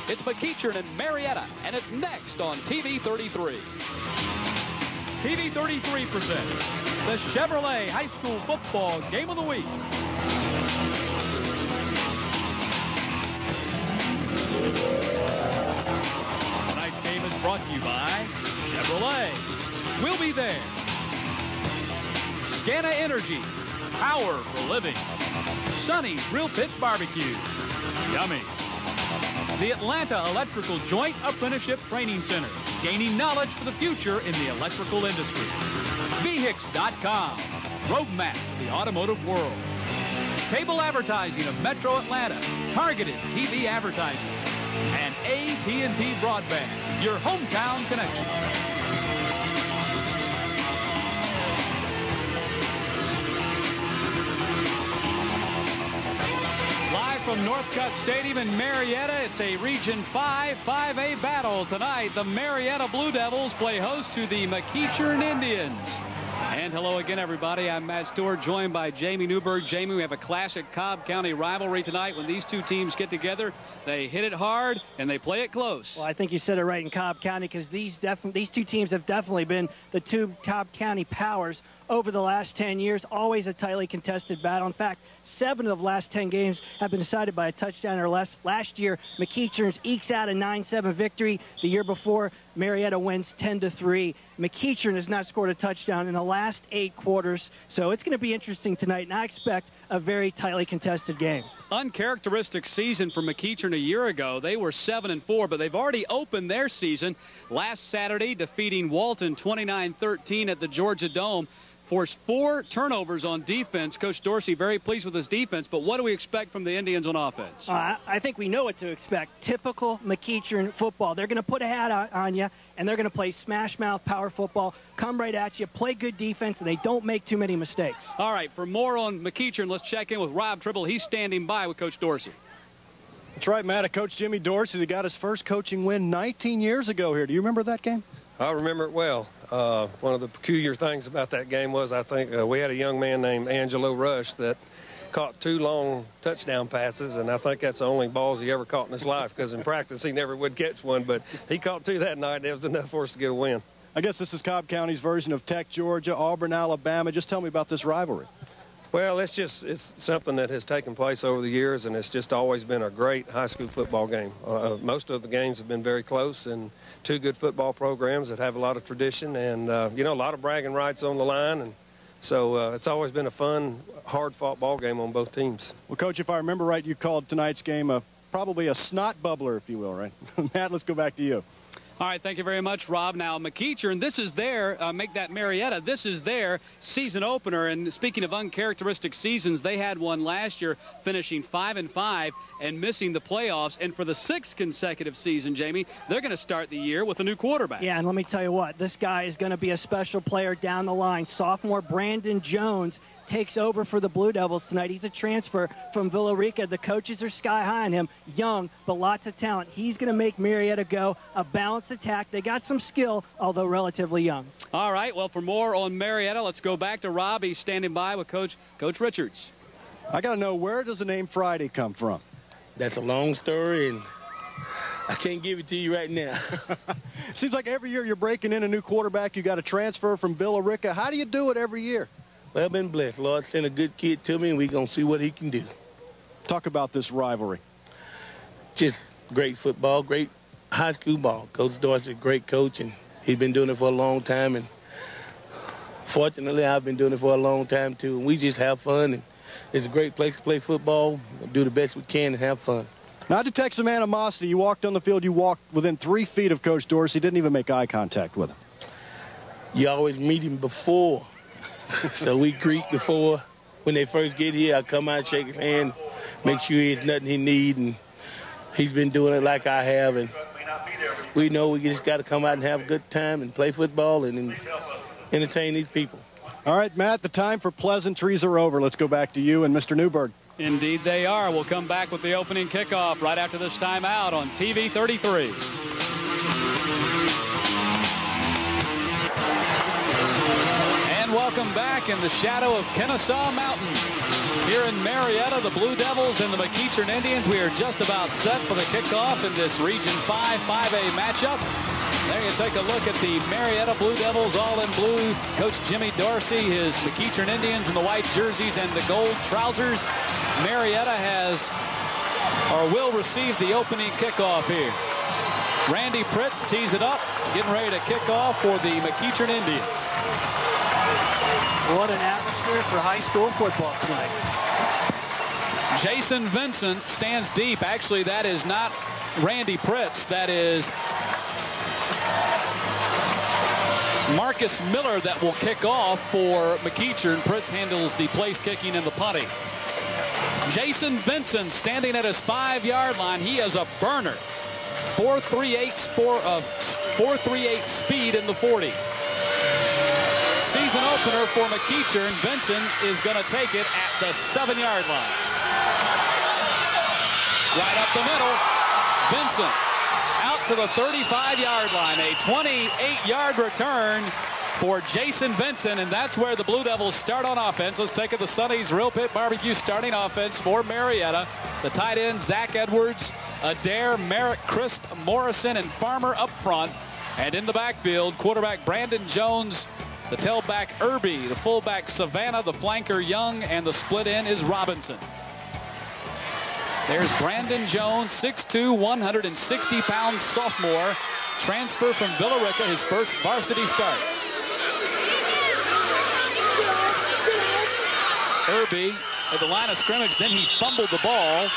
It's McEachern and Marietta, and it's next on TV 33. TV 33 presents the Chevrolet High School Football Game of the Week. Tonight's game is brought to you by Chevrolet. We'll be there. Scana Energy, power for living. Sonny's Grill Pit Barbecue, yummy. The Atlanta Electrical Joint Apprenticeship Training Center, gaining knowledge for the future in the electrical industry. VHIX.com, roadmap to the automotive world. Cable advertising of Metro Atlanta, targeted TV advertising. And AT&T Broadband, your hometown connection. Live from Northcutt Stadium in Marietta, it's a Region 5 5A battle. Tonight, the Marietta Blue Devils play host to the McEachern Indians. And hello again, everybody. I'm Matt Stewart, joined by Jamie Newberg. Jamie, we have a classic Cobb County rivalry tonight. When these two teams get together, they hit it hard and they play it close. Well, I think you said it right in Cobb County, because these two teams have definitely been the two Cobb County powers over the last 10 years. Always a tightly contested battle. In fact, 7 of the last 10 games have been decided by a touchdown or less. Last year, McEachern ekes out a 9-7 victory. The year before, Marietta wins 10-3. McEachern has not scored a touchdown in the last 8 quarters, so it's going to be interesting tonight, and I expect a very tightly contested game. Uncharacteristic season for McEachern a year ago. They were 7-4, but they've already opened their season last Saturday, defeating Walton 29-13 at the Georgia Dome. Forced 4 turnovers on defense. Coach Dorsey very pleased with his defense, but what do we expect from the Indians on offense? I think we know what to expect. Typical McEachern football. They're going to put a hat on you, and they're going to play smash mouth power football, come right at you, play good defense, and they don't make too many mistakes. All right, for more on McEachern, let's check in with Rob Tribble. He's standing by with Coach Dorsey. That's right, Matt. Coach Jimmy Dorsey, that got his first coaching win 19 years ago here. Do you remember that game? I remember it well. One of the peculiar things about that game was I think we had a young man named Angelo Rush that caught 2 long touchdown passes, and I think that's the only balls he ever caught in his life, because in practice he never would catch one, but he caught 2 that night, and it was enough for us to get a win. I guess this is Cobb County's version of Tech, Georgia, Auburn, Alabama. Just tell me about this rivalry. Well, it's something that has taken place over the years, and it's just always been a great high school football game. Most of the games have been very close, and 2 good football programs that have a lot of tradition and, a lot of bragging rights on the line. And so it's always been a fun, hard-fought ball game on both teams. Well, Coach, if I remember right, you called tonight's game probably a snot bubbler, if you will, right? Matt, let's go back to you. All right, thank you very much, Rob. Now, McEachern, this is their, make that Marietta, this is their season opener. And speaking of uncharacteristic seasons, they had one last year, finishing 5-5 and missing the playoffs. And for the 6th consecutive season, Jamie, they're going to start the year with a new quarterback. Yeah, and let me tell you what, this guy is going to be a special player down the line. Sophomore Brandon Jones takes over for the Blue Devils tonight. He's a transfer from Villa Rica. The coaches are sky high on him. Young, but lots of talent. He's going to make Marietta go a balanced attack. They got some skill, although relatively young. All right, well, for more on Marietta, let's go back to Rob. He's standing by with Coach Richards. I got to know, where does the name Friday come from? That's a long story, and I can't give it to you right now. Seems like every year you're breaking in a new quarterback. You got a transfer from Villa Rica. How do you do it every year? Well, I've been blessed. Lord sent a good kid to me, and we're going to see what he can do. Talk about this rivalry. Just great football, great high school ball. Coach Dorsey's a great coach, and he's been doing it for a long time. And fortunately, I've been doing it for a long time, too. And we just have fun, and it's a great place to play football, do the best we can, and have fun. Now, I detect some animosity. You walked on the field. You walked within 3 feet of Coach Dorsey. Didn't even make eye contact with him. You always meet him before. So we greet before. When they first get here, I come out, shake his hand, make sure he has nothing he needs, and he's been doing it like I have. And we know we just got to come out and have a good time and play football and entertain these people. All right, Matt, the time for pleasantries are over. Let's go back to you and Mr. Newberg. Indeed they are. We'll come back with the opening kickoff right after this timeout on TV 33. welcome back in the shadow of Kennesaw Mountain. Here in Marietta, the Blue Devils and the McEachern Indians. We are just about set for the kickoff in this Region 5 5A matchup. There you take a look at the Marietta Blue Devils, all in blue. Coach Jimmy Dorsey, his McEachern Indians in the white jerseys and the gold trousers. Marietta has, or will receive, the opening kickoff here. Randy Pritz tees it up, getting ready to kick off for the McEachern Indians. What an atmosphere for high school football tonight. Jason Vincent stands deep. Actually, that is not Randy Pritz. That is Marcus Miller that will kick off for McEachern. Pritz handles the place kicking and the punting. Jason Vincent standing at his 5-yard line. He is a burner. 4.38 speed in the 40. Season opener for McEachern. Vincent is going to take it at the 7-yard line. Right up the middle. Vincent out to the 35-yard line. A 28-yard return for Jason Vincent, and that's where the Blue Devils start on offense. Let's take it to Sonny's Real Pit Barbecue starting offense for Marietta. The tight end, Zach Edwards, Adair, Merrick, Crisp, Morrison, and Farmer up front. And in the backfield, quarterback Brandon Jones, the tailback Irby, the fullback Savannah, the flanker Young, and the split end is Robinson. There's Brandon Jones, 6'2", 160-pound sophomore, transfer from Villa Rica, his first varsity start. Irby at the line of scrimmage, then he fumbled the ball.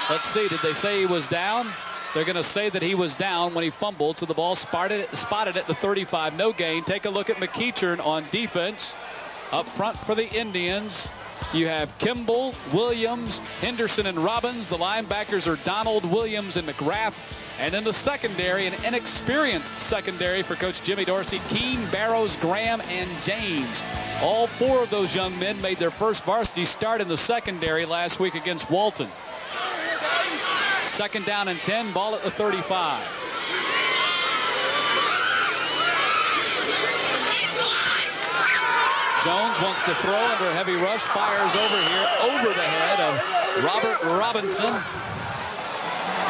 Let's see, did they say he was down? They're going to say that he was down when he fumbled, so the ball spotted at the 35. No gain. Take a look at McEachern on defense. Up front for the Indians, you have Kimball, Williams, Henderson, and Robbins. The linebackers are Donald, Williams, and McGrath. And in the secondary, an inexperienced secondary for Coach Jimmy Dorsey, Keene, Barrows, Graham, and James. All 4 of those young men made their first varsity start in the secondary last week against Walton. Second down and 10, ball at the 35. Jones wants to throw under a heavy rush, fires over here, over the head of Robert Robinson.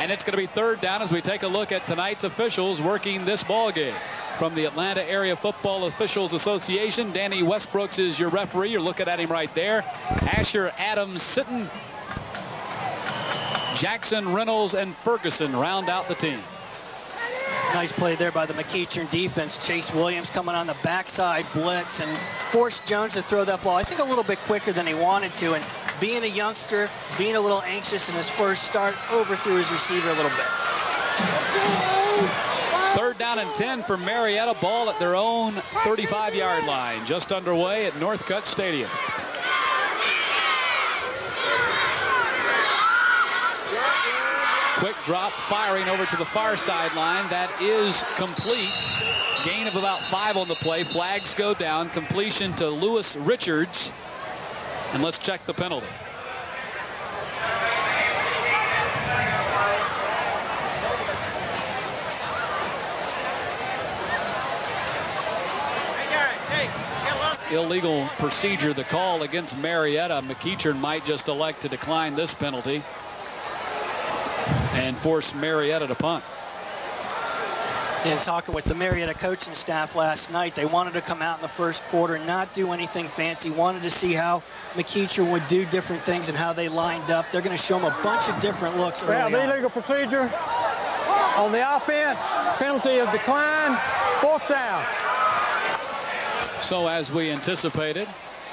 And it's going to be third down as we take a look at tonight's officials working this ball game. From the Atlanta Area Football Officials Association, Danny Westbrooks is your referee. You're looking at him right there. Asher Adams Sitton, Jackson, Reynolds, and Ferguson round out the team. Nice play there by the McEachern defense. Chase Williams coming on the backside blitz and forced Jones to throw that ball, I think, a little bit quicker than he wanted to. And being a youngster, being a little anxious in his first start, overthrew his receiver a little bit. Third down and 10 for Marietta. Ball at their own 35-yard line. Just underway at Northcutt Stadium. Quick drop, firing over to the far sideline. That is complete. Gain of about 5 on the play. Flags go down. Completion to Lewis Richards. And let's check the penalty. Illegal procedure, the call against Marietta. McEachern might just elect to decline this penalty and force Marietta to punt. And talking with the Marietta coaching staff last night, they wanted to come out in the first quarter, not do anything fancy, wanted to see how McEachern would do different things and how they lined up. They're going to show them a bunch of different looks early on. Illegal procedure on the offense, penalty of decline, 4th down. So as we anticipated,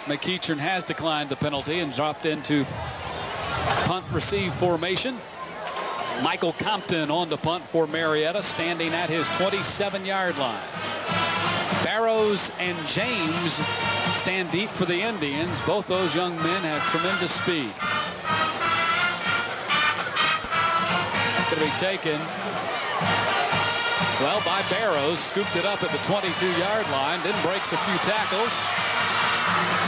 McEachern has declined the penalty and dropped into punt receive formation. Michael Compton on the punt for Marietta, standing at his 27-yard line. Barrows and James stand deep for the Indians. Both those young men have tremendous speed. It's going to be taken, well, by Barrows. Scooped it up at the 22-yard line, then breaks a few tackles.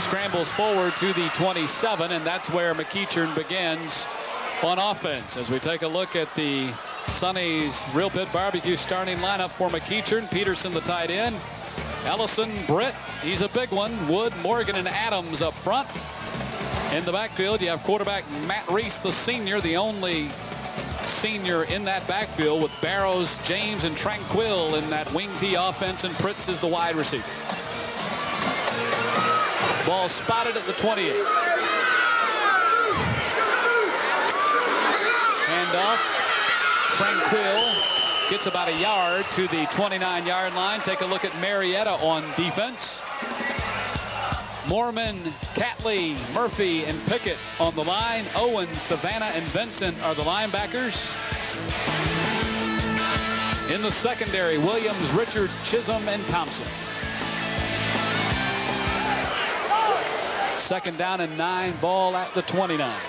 Scrambles forward to the 27, and that's where McEachern begins on offense. As we take a look at the Sonny's Real Pit Barbecue starting lineup for McEachern. Peterson, the tight end. Ellison, Britt, he's a big one. Wood, Morgan, and Adams up front. In the backfield, you have quarterback Matt Reese, the senior, the only senior in that backfield, with Barrows, James, and Tranquil in that wing T offense, and Pritz is the wide receiver. Ball spotted at the 28. Handoff. Tranquil gets about a yard to the 29-yard line. Take a look at Marietta on defense. Mormon, Catley, Murphy, and Pickett on the line. Owen, Savannah, and Vincent are the linebackers. In the secondary, Williams, Richards, Chisholm, and Thompson. 2nd down and 9, ball at the 29.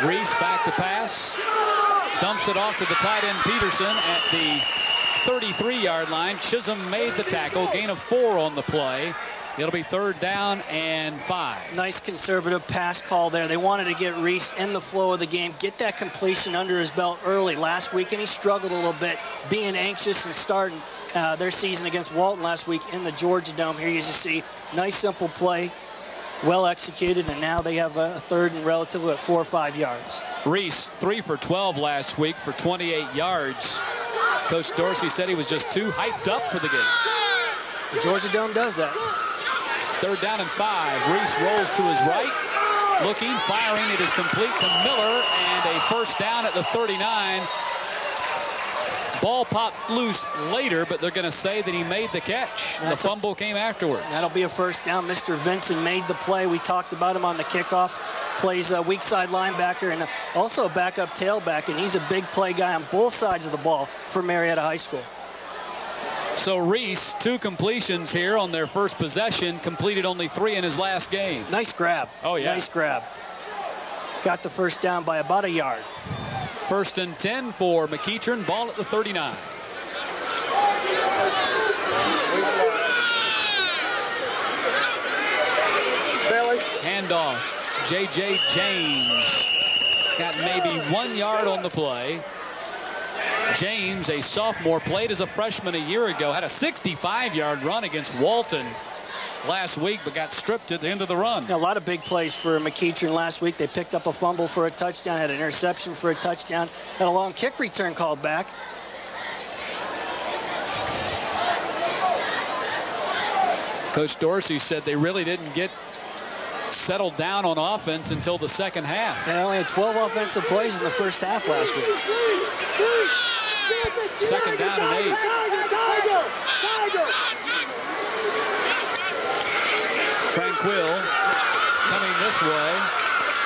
Reese back to pass. Dumps it off to the tight end Peterson at the 33-yard line. Chisholm made the tackle. Gain of 4 on the play. It'll be 3rd down and 5. Nice conservative pass call there. They wanted to get Reese in the flow of the game, get that completion under his belt early. Last week, and he struggled a little bit, being anxious and starting their season against Walton last week in the Georgia Dome. Here you just see nice, simple play, well executed, and now they have a 3rd and relatively at 4 or 5 yards. Reese 3 for 12 last week for 28 yards. Coach Dorsey said he was just too hyped up for the game. The Georgia Dome does that. 3rd down and 5. Reese rolls to his right. Looking, firing. It is complete to Miller, and a 1st down at the 39. Ball popped loose later, but they're going to say that he made the catch. The fumble came afterwards. That'll be a 1st down. Mr. Vincent made the play. We talked about him on the kickoff. Plays a weak side linebacker and also a backup tailback, and he's a big play guy on both sides of the ball for Marietta High School. So Reese, 2 completions here on their first possession, completed only 3 in his last game. Nice grab. Oh, yeah. Nice grab. Got the 1st down by about a yard. 1st and 10 for McEachern. Ball at the 39. Handoff. J.J. James got maybe 1 yard on the play. James, a sophomore, played as a freshman a year ago, had a 65-yard run against Walton last week, but got stripped at the end of the run. A lot of big plays for McEachern last week. They picked up a fumble for a touchdown, had an interception for a touchdown, had a long kick return called back. Coach Dorsey said they really didn't get settled down on offense until the second half. They only had 12 offensive plays in the first half last week. 2nd down and 8. Tranquil coming this way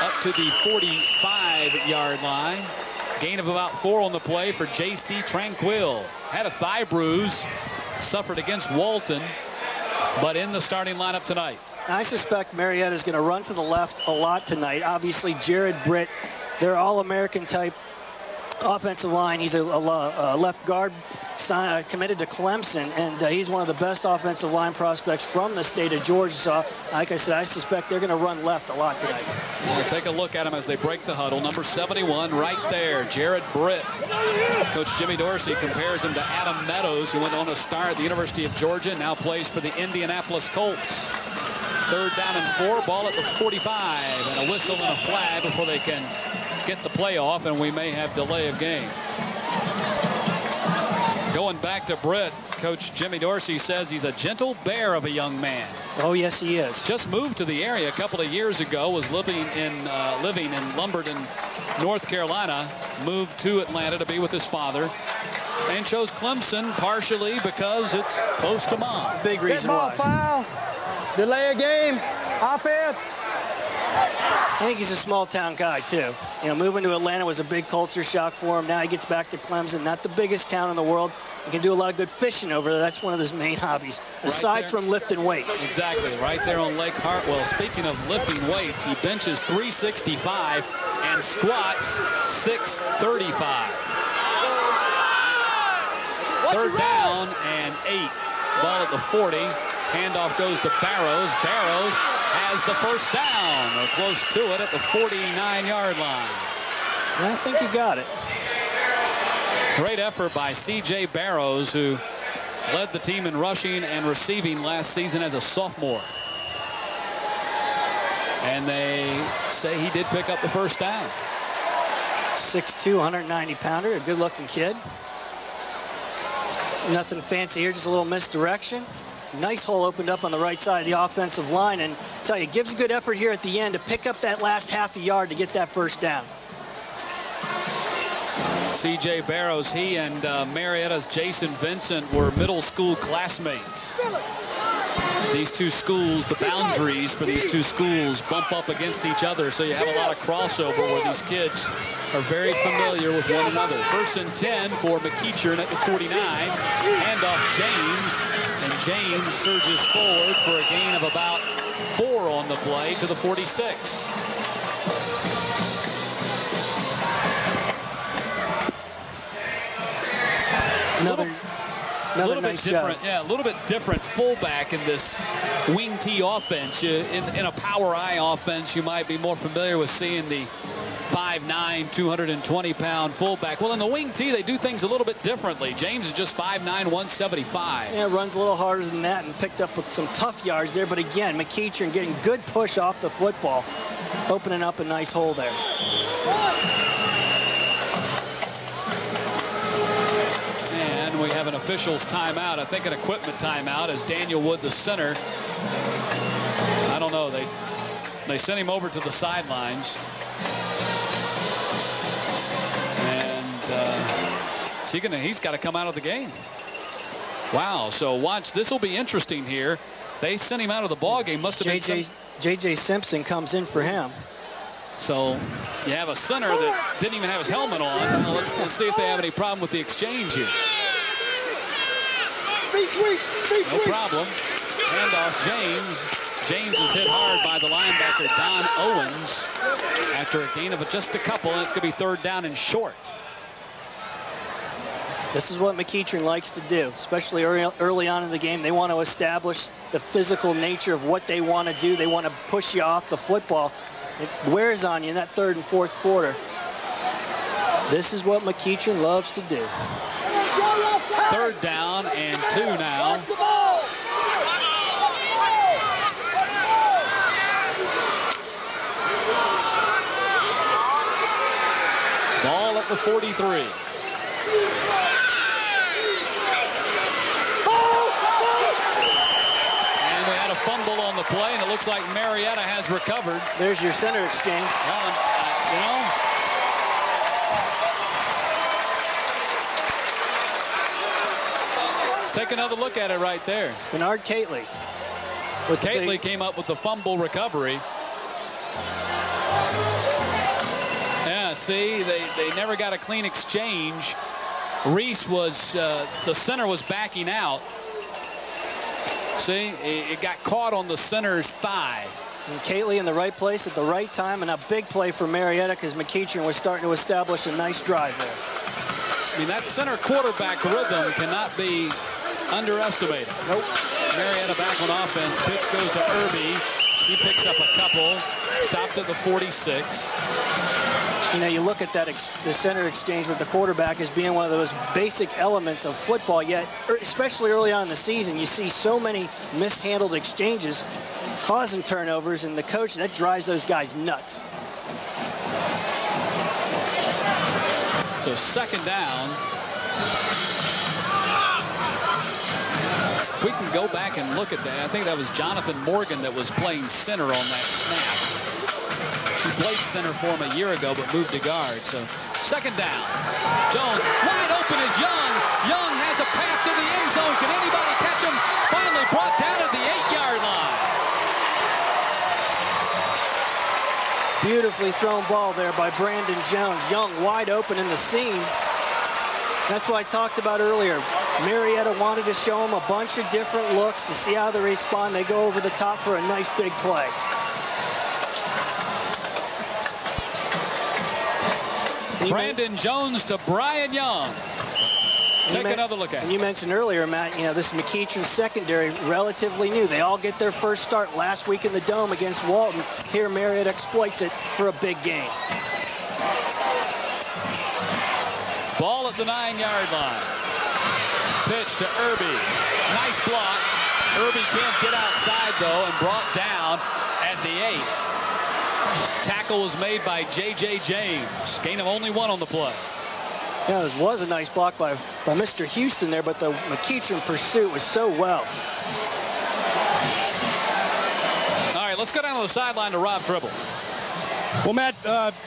up to the 45-yard line. Gain of about 4 on the play for J.C. Tranquil. Had a thigh bruise, suffered against Walton, but in the starting lineup tonight. I suspect Marietta is going to run to the left a lot tonight. Obviously, Jared Britt, they're all-American type offensive line. He's a left guard committed to Clemson, and he's one of the best offensive line prospects from the state of Georgia. So, like I said, I suspect they're going to run left a lot tonight. We'll take a look at him as they break the huddle. Number 71 right there, Jared Britt. Coach Jimmy Dorsey compares him to Adam Meadows, who went on to start at the University of Georgia and now plays for the Indianapolis Colts. 3rd down and 4, ball at the 45, and a whistle and a flag before they can get the play off, and we may have delay of game. Going back to Britt, Coach Jimmy Dorsey says he's a gentle bear of a young man. Oh, yes, he is. Just moved to the area a couple of years ago, was living in Lumberton, North Carolina, moved to Atlanta to be with his father, and chose Clemson partially because it's close to mom. Big reason why. Foul. Delay a game. Offense. I think he's a small-town guy, too. You know, moving to Atlanta was a big culture shock for him. Now he gets back to Clemson, not the biggest town in the world. He can do a lot of good fishing over there. That's one of his main hobbies, aside from lifting weights. Exactly, right there on Lake Hartwell. Speaking of lifting weights, he benches 365 and squats 635. 3rd down and 8. Ball at the 40. Handoff goes to Barrows. Barrows has the 1st down, or close to it, at the 49-yard line. I think you got it. Great effort by C.J. Barrows, who led the team in rushing and receiving last season as a sophomore. And they say he did pick up the first down. 6'2", 190-pounder, a good-looking kid. Nothing fancy here, just a little misdirection. Nice hole opened up on the right side of the offensive line, and I tell you, gives a good effort here at the end to pick up that last half a yard to get that first down. C.J. Barrows, he and Marietta's Jason Vincent were middle school classmates. These two schools, the boundaries for these two schools bump up against each other, so you have a lot of crossover where these kids are very familiar with one another. 1st and 10 for McEachern at the 49. Handoff James, and James surges forward for a gain of about 4 on the play to the 46. Another nice different, job. yeah, a little bit different fullback in this wing T offense. In a power I offense, you might be more familiar with seeing the 5'9", 220-pound fullback. Well, in the wing T, they do things a little bit differently. James is just 5'9", 175. Yeah, runs a little harder than that and picked up with some tough yards there. But again, McEachern getting good push off the football, opening up a nice hole there. We have an official's timeout. I think an equipment timeout as Daniel Wood, the center. I don't know. They sent him over to the sidelines. And he's got to come out of the game. Wow. So watch. This will be interesting here. They sent him out of the ball game. Must have been J.J. Simpson comes in for him. So you have a center that didn't even have his helmet on. Well, let's see if they have any problem with the exchange here. No problem. Handoff James. James is hit hard by the linebacker Don Owens after a gain of just a couple, and it's going to be 3rd down and short. This is what McEachern likes to do, especially early on in the game. They want to establish the physical nature of what they want to do. They want to push you off the football. It wears on you in that 3rd and 4th quarter. This is what McEachern loves to do. 3rd down and 2 now. Ball at the 43. And we had a fumble on the play, and it looks like Marietta has recovered. There's your center exchange. Well, take another look at it right there. Bernard Cately. Cately came up with the fumble recovery. Yeah, see, they never got a clean exchange. Reese was, the center was backing out. See, it got caught on the center's thigh. And Cately in the right place at the right time, and a big play for Marietta because McEachern was starting to establish a nice drive there. I mean, that center quarterback rhythm cannot be underestimated. Nope. Marietta back on offense. Pitch goes to Irby. He picks up a couple. Stopped at the 46. You know, you look at that the center exchange with the quarterback as being one of those basic elements of football, yet especially early on in the season, you see so many mishandled exchanges causing turnovers, and the coach, that drives those guys nuts. So 2nd down. If we can go back and look at that, I think that was Jonathan Morgan that was playing center on that snap. He played center for him a year ago, but moved to guard. So 2nd down. Jones wide open is Young. Young has a path to the end zone. Can anybody catch him? Finally brought down at the 8-yard line. Beautifully thrown ball there by Brandon Jones. Young wide open in the seam. That's what I talked about earlier. Marietta wanted to show him a bunch of different looks to see how they respond. They go over the top for a nice big play. Brandon Jones to Brian Young. Take another look at it. And you mentioned earlier, Matt, you know, this McEachern secondary, relatively new. They all get their first start last week in the Dome against Walton. Here, Marietta exploits it for a big game. Ball at the 9-yard line. Pitch to Irby. Nice block. Irby can't get outside, though, and brought down at the 8. Tackle was made by J.J. James. Gain of only 1 on the play. Yeah, this was a nice block by Mr. Houston there, but the McEachern pursuit was so well. All right, let's go down to the sideline to Rob Tribble. Well, Matt,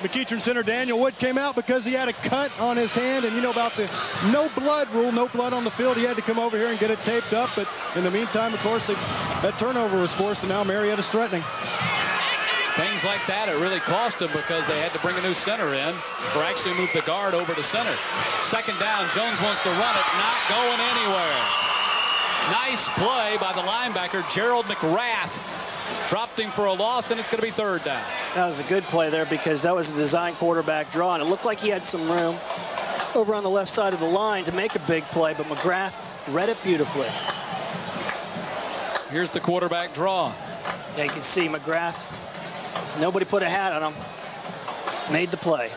McEachern center Daniel Wood came out because he had a cut on his hand, and you know about the no blood rule, no blood on the field. He had to come over here and get it taped up, but in the meantime, of course, that turnover was forced, and now Marietta's threatening. Things like that, it really cost them because they had to bring a new center in or actually move the guard over to center. Second down, Jones wants to run it, not going anywhere. Nice play by the linebacker, Gerald McGrath. Dropped him for a loss, and it's going to be third down. That was a good play there because that was a design quarterback draw, and it looked like he had some room over on the left side of the line to make a big play, but McGrath read it beautifully. Here's the quarterback draw. Yeah, you can see McGrath, nobody put a hat on him, made the play.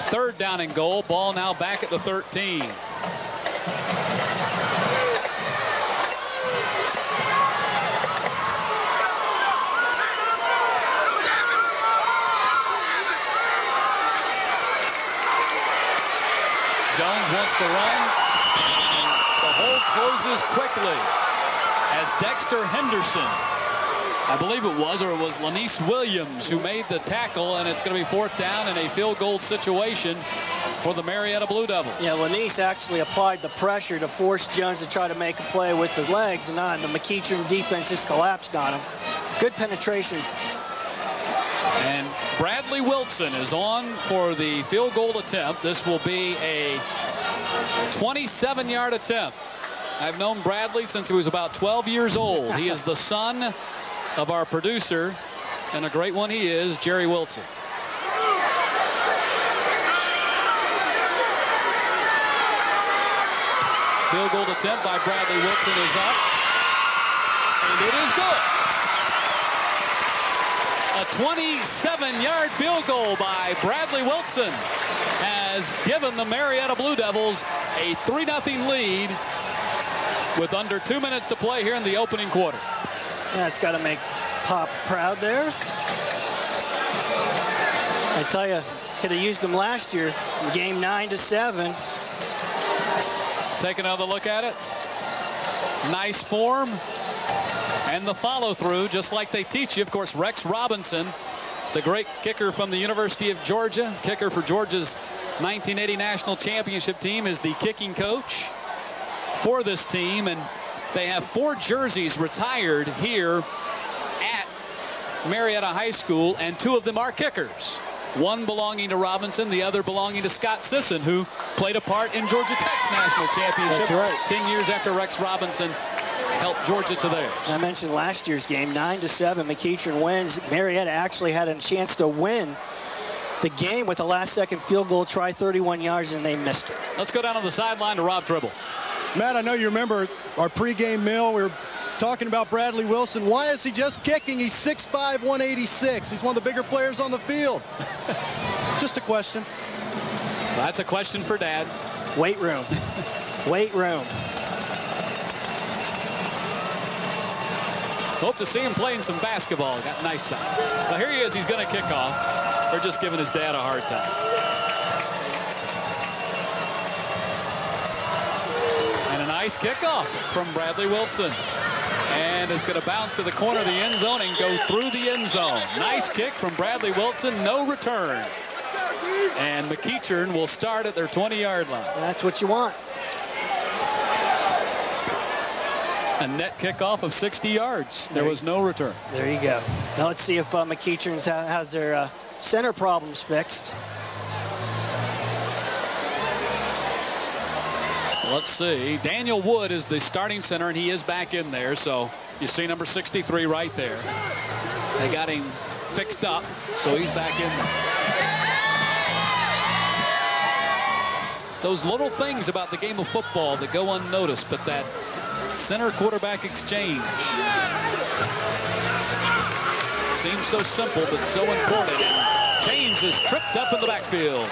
Third down and goal. Ball now back at the 13. Jones wants to run, and the hole closes quickly as Dexter Henderson, I believe it was Lanise Williams who made the tackle, and it's going to be fourth down in a field goal situation for the Marietta Blue Devils. Yeah, Lanise actually applied the pressure to force Jones to try to make a play with the legs, and the McEachern defense just collapsed on him. Good penetration. And Bradley Wilson is on for the field goal attempt. This will be a 27-yard attempt. I've known Bradley since he was about 12 years old. He is the son of our producer, and a great one he is, Jerry Wilson. Field goal attempt by Bradley Wilson is up, and it is good. A 27-yard field goal by Bradley Wilson has given the Marietta Blue Devils a 3-0 lead with under 2 minutes to play here in the opening quarter. Yeah, it's got to make Pop proud there. I tell you, could have used them last year in game 9-7. Take another look at it. Nice form. And the follow-through, just like they teach you. Of course, Rex Robinson, the great kicker from the University of Georgia, kicker for Georgia's 1980 National Championship team, is the kicking coach for this team. And they have 4 jerseys retired here at Marietta High School, and 2 of them are kickers. One belonging to Robinson, the other belonging to Scott Sisson, who played a part in Georgia Tech's National Championship. That's right. 10 years after Rex Robinson helped Georgia to theirs. I mentioned last year's game, 9-7. McEachern wins. Marietta actually had a chance to win the game with a last-second field goal try, 31 yards, and they missed it. Let's go down to the sideline to Rob Tribble. Matt, I know you remember our pregame meal. We were talking about Bradley Wilson. Why is he just kicking? He's 6'5", 186. He's one of the bigger players on the field. Just a question. That's a question for Dad. Weight room. Weight room. Hope to see him playing some basketball. Got nice size. Well, here he is. He's going to kick off. They're just giving his dad a hard time. And a nice kickoff from Bradley Wilson. And it's going to bounce to the corner of the end zone and go through the end zone. Nice kick from Bradley Wilson. No return. And McEachern will start at their 20-yard line. That's what you want. A net kickoff of 60 yards. There was no return. There you go. Now let's see if McEachern has their center problems fixed. Let's see. Daniel Wood is the starting center, and he is back in there. So you see number 63 right there. They got him fixed up, so he's back in there. Those little things about the game of football that go unnoticed, but that center quarterback exchange seems so simple but so important. And James is tripped up in the backfield.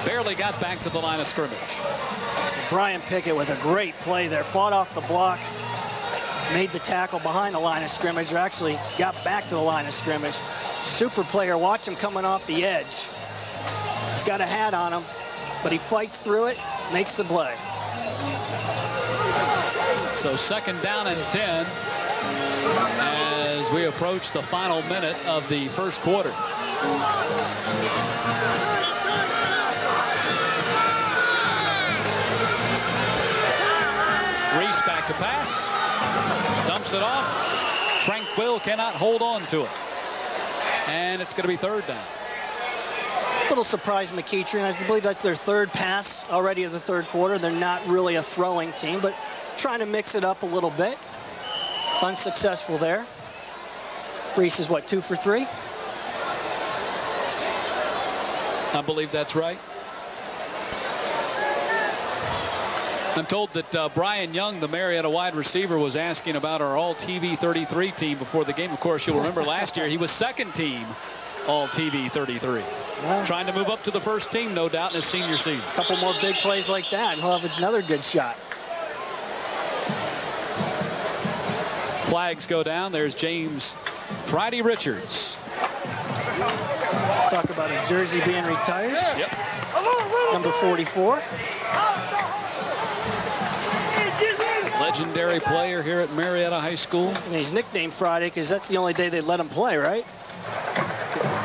barely got back to the line of scrimmage. Brian Pickett with a great play there. Fought off the block. Made the tackle behind the line of scrimmage, or actually got back to the line of scrimmage. Super player. Watch him coming off the edge. He's got a hat on him, but he fights through it, makes the play. So 2nd down and 10 as we approach the final minute of the first quarter. Reese back to pass. Dumps it off. Tranquil cannot hold on to it. And it's going to be 3rd down. A little surprised McEachern. I believe that's their 3rd pass already of the 3rd quarter. They're not really a throwing team, but trying to mix it up a little bit. Unsuccessful there. Reese is what, 2 for 3? I believe that's right. I'm told that Brian Young, the Marietta wide receiver, was asking about our All-TV 33 team before the game. Of course, you'll remember last year he was 2nd team All-TV 33. Yeah. Trying to move up to the 1st team, no doubt, in his senior season. A couple more big plays like that, and he'll have another good shot. Flags go down. There's James Friday Richards. Talk about a jersey being retired. Yep. Number 44. Legendary player here at Marietta High School. And he's nicknamed Friday because that's the only day they let him play, right?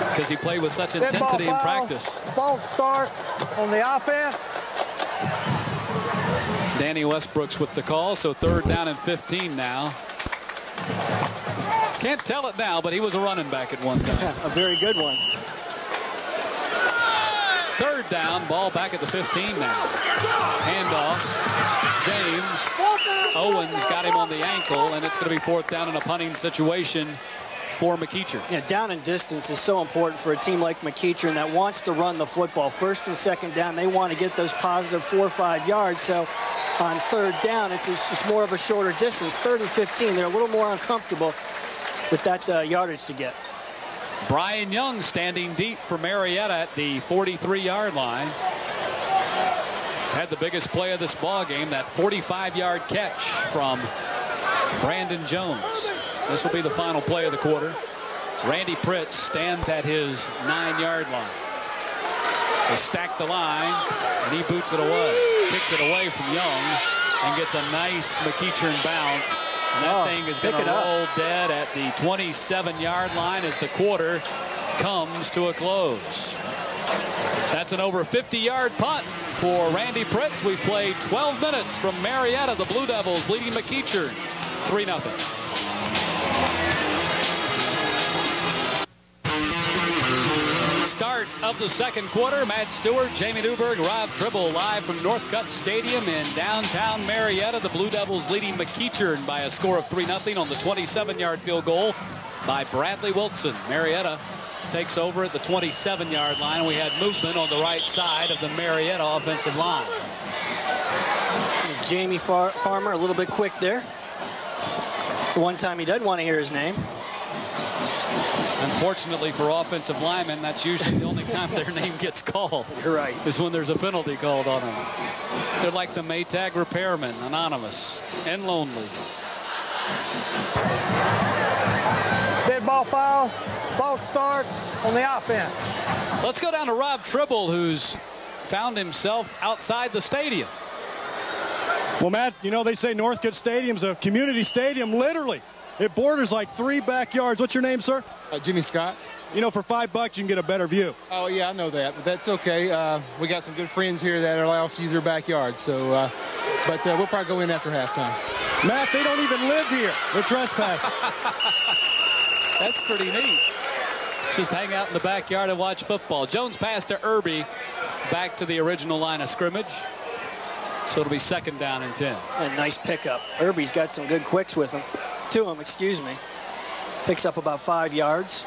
Because he played with such intensity in practice. False start on the offense. Danny Westbrooks with the call, so 3rd down and 15 now. Can't tell it now, but he was a running back at one time. A very good one. 3rd down, ball back at the 15 now. Handoff. James Owens got him on the ankle, and it's going to be 4th down in a punting situation for McEachern. Yeah, down and distance is so important for a team like McEachern that wants to run the football. 1st and 2nd down, they want to get those positive 4 or 5 yards. So on 3rd down, it's more of a shorter distance. 3rd and 15, they're a little more uncomfortable with that yardage to get. Brian Young standing deep for Marietta at the 43-yard line. Had the biggest play of this ball game, that 45-yard catch from Brandon Jones. This will be the final play of the quarter. Randy Pritz stands at his 9-yard line. They stack the line, and he boots it away. Kicks it away from Young and gets a nice McEachern bounce. And that thing is going to roll dead at the 27-yard line as the quarter comes to a close. That's an over 50-yard punt for Randy Pritz. We've played 12 minutes from Marietta. The Blue Devils leading McEachern 3-0. Start of the 2nd quarter. Matt Stewart, Jamie Newberg, Rob Tribble live from Northcutt Stadium in downtown Marietta. The Blue Devils leading McEachern by a score of 3-0 on the 27-yard field goal by Bradley Wilson. Marietta takes over at the 27-yard line. We had movement on the right side of the Marietta offensive line. Jamie Farmer a little bit quick there. It's the one time he doesn't want to hear his name. Unfortunately for offensive linemen, that's usually the only time their name gets called. You're right. Is when there's a penalty called on them. They're like the Maytag repairmen, anonymous and lonely. Dead ball foul. False start on the offense. Let's go down to Rob Tribble, who's found himself outside the stadium. Well, Matt, you know, they say Northcutt Stadium's a community stadium, literally. It borders like 3 backyards. What's your name, sir? Jimmy Scott. You know, for $5 you can get a better view. Oh, yeah, I know that, but that's okay. We got some good friends here that allow us to use their backyard, so, but we'll probably go in after halftime. Matt, they don't even live here. They're trespassing. That's pretty neat. Just hang out in the backyard and watch football. Jones pass to Irby, back to the original line of scrimmage. So it'll be 2nd down and 10. A nice pickup. Irby's got some good quicks with him. To him, excuse me. Picks up about 5 yards.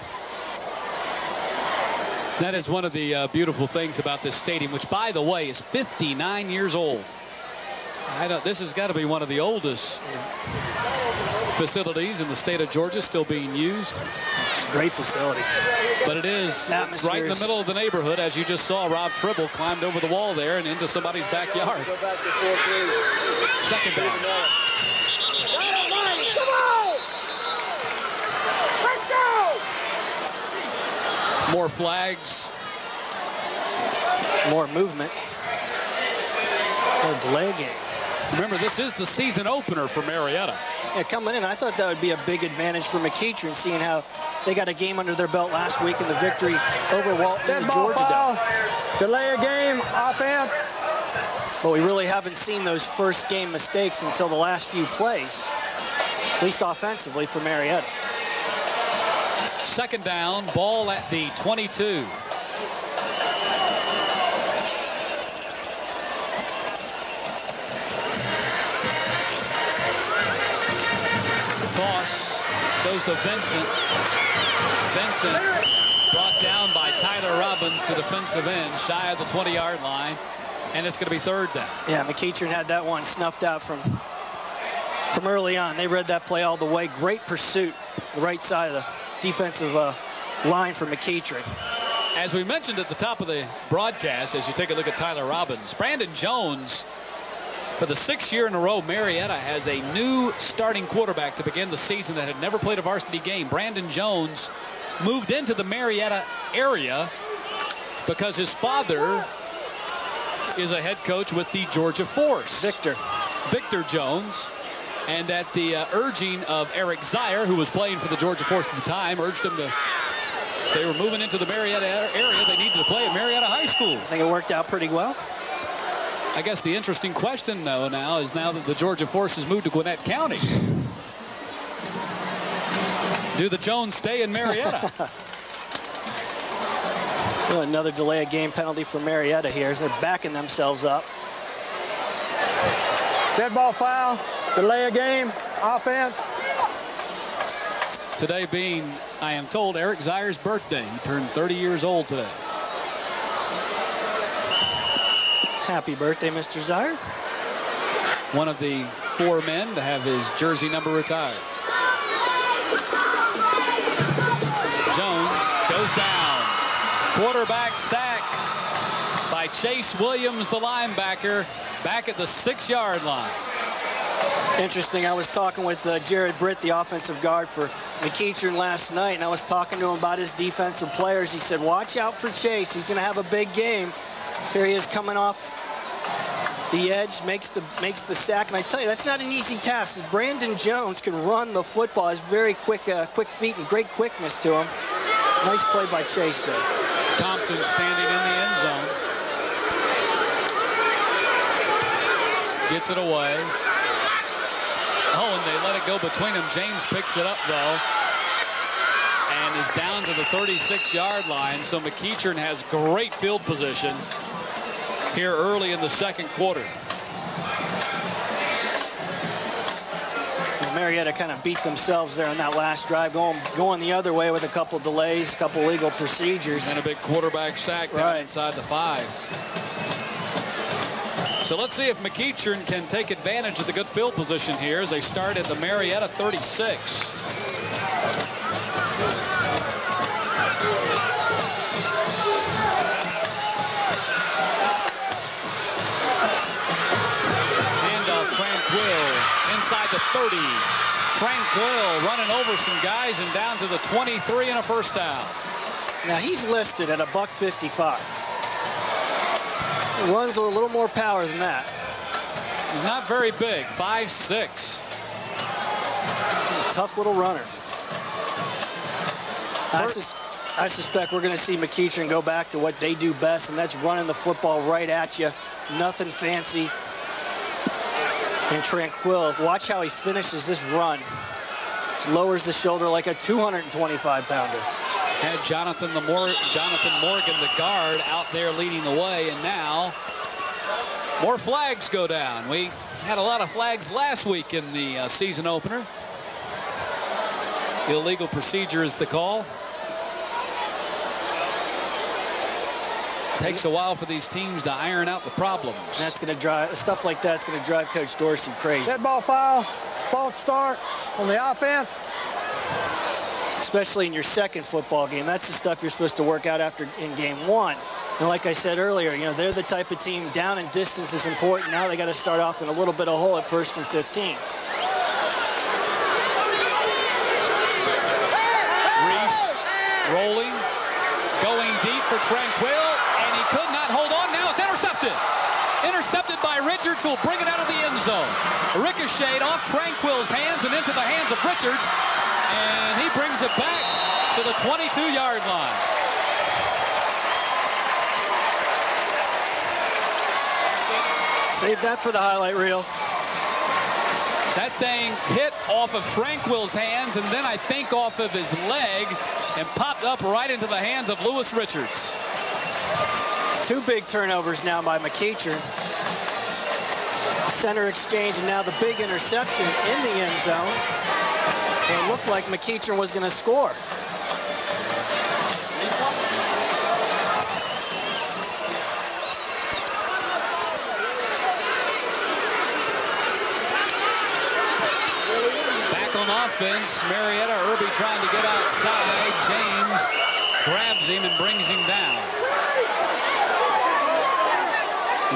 That is one of the beautiful things about this stadium, which, by the way, is 59 years old. This has got to be one of the oldest facilities in the state of Georgia still being used. It's a great facility. But it is right in the middle of the neighborhood, as you just saw. Rob Tribble climbed over the wall there and into somebody's backyard. Second down. Come on! Let's go! More flags. More movement. More delay game. Remember, this is the season opener for Marietta. Yeah, coming in, I thought that would be a big advantage for McEachern, seeing how they got a game under their belt last week in the victory over Walton in the Georgia Dome. Delay a game, offense. But we really haven't seen those first game mistakes until the last few plays, at least offensively for Marietta. Second down, ball at the 22. Toss goes to Vincent. Vincent brought down by Tyler Robbins to defensive end, shy of the 20-yard line, and it's going to be third down. Yeah, McEachern had that one snuffed out from early on. They read that play all the way. Great pursuit, the right side of the defensive line for McEachern. As we mentioned at the top of the broadcast, as you take a look at Tyler Robbins, Brandon Jones, for the 6th year in a row, Marietta has a new starting quarterback to begin the season that had never played a varsity game. Brandon Jones moved into the Marietta area because his father is a head coach with the Georgia Force. Victor Jones. And at the urging of Eric Zier, who was playing for the Georgia Force at the time, urged him to, they were moving into the Marietta area. They needed to play at Marietta High School. I think it worked out pretty well. I guess the interesting question, though, now is now that the Georgia Force has moved to Gwinnett County, do the Jones stay in Marietta? Another delay of game penalty for Marietta here as they're backing themselves up. Dead ball foul, delay a game, offense. Today being, I am told, Eric Zier's birthday. He turned 30 years old today. Happy birthday, Mr. Zier. One of the 4 men to have his jersey number retired. Jones goes down. Quarterback sack by Chase Williams, the linebacker, back at the 6-yard line. Interesting. I was talking with Jared Britt, the offensive guard for McEachern last night, and I was talking to him about his defensive players. He said, watch out for Chase. He's going to have a big game. Here he is coming off the edge, makes the sack. And I tell you, that's not an easy task. Brandon Jones can run the football. Has very quick feet and great quickness to him. Nice play by Chase there. Compton standing in the end zone. Gets it away. Oh, and they let it go between them. James picks it up, though, and is down to the 36-yard line. So McEachern has great field position here early in the second quarter. Marietta kind of beat themselves there on that last drive, going the other way with a couple delays, a couple legal procedures. And a big quarterback sack down inside the 5. So let's see if McEachern can take advantage of the good field position here as they start at the Marietta 36. Tranquil inside the 30. Tranquil running over some guys and down to the 23 and a first down. Now he's listed at $155. He runs with a little more power than that. He's not very big, 5'6". He's a tough little runner. I suspect we're going to see McEachern go back to what they do best, and that's running the football right at you. Nothing fancy. And Tranquil, watch how he finishes this run. Just lowers the shoulder like a 225-pounder. Had Jonathan Morgan, the guard, out there leading the way, and now more flags go down. We had a lot of flags last week in the season opener. Illegal procedure is the call. Takes a while for these teams to iron out the problems. And that's going to drive, stuff like that's going to drive Coach Dorsey crazy. Dead ball foul, false start on the offense. Especially in your second football game. That's the stuff you're supposed to work out after in game one. And like I said earlier, you know, they're the type of team down and distance is important. Now they got to start off in a little bit of hole at 1st and 15. Rolling, going deep for Tranquil, and he could not hold on. Now it's intercepted. Intercepted by Richards, who will bring it out of the end zone. Ricocheted off Tranquil's hands and into the hands of Richards, and he brings it back to the 22-yard line. Save that for the highlight reel. That thing hit off of Tranquil's hands and then I think off of his leg and popped up right into the hands of Lewis Richards. 2 big turnovers now by McEachern. Center exchange and now the big interception in the end zone. It looked like McEachern was going to score. On offense, Marietta, Irby trying to get outside. James grabs him and brings him down.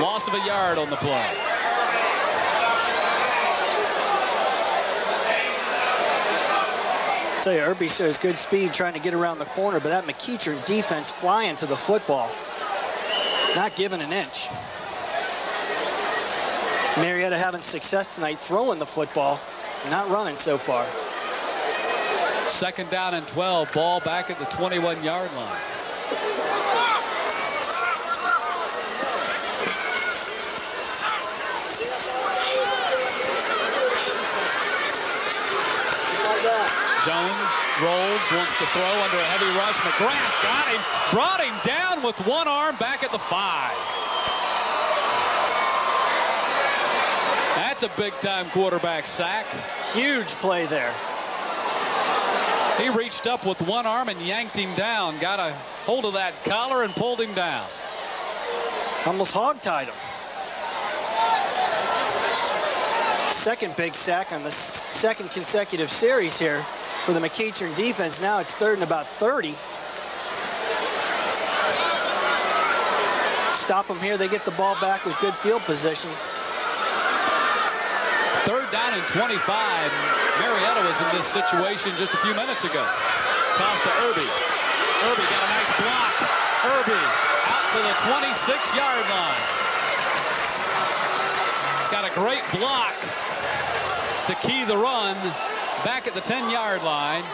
Loss of a yard on the play. I'll tell you, Irby shows good speed trying to get around the corner, but that McEachern defense flying to the football. Not giving an inch. Marietta having success tonight throwing the football. Not running so far. 2nd down and 12. Ball back at the 21-yard line. Jones rolls, wants to throw under a heavy rush. McGrath got him, brought him down with one arm back at the 5. That's a big-time quarterback sack. Huge play there. He reached up with one arm and yanked him down. Got a hold of that collar and pulled him down. Almost hog-tied him. Second big sack on the second consecutive series here for the McEachern defense. Now it's 3rd and about 30. Stop them here. They get the ball back with good field position. 3rd down and 25. Marietta was in this situation just a few minutes ago. Toss to Irby. Irby got a nice block. Irby out to the 26-yard line. Got a great block to key the run back at the 10-yard line.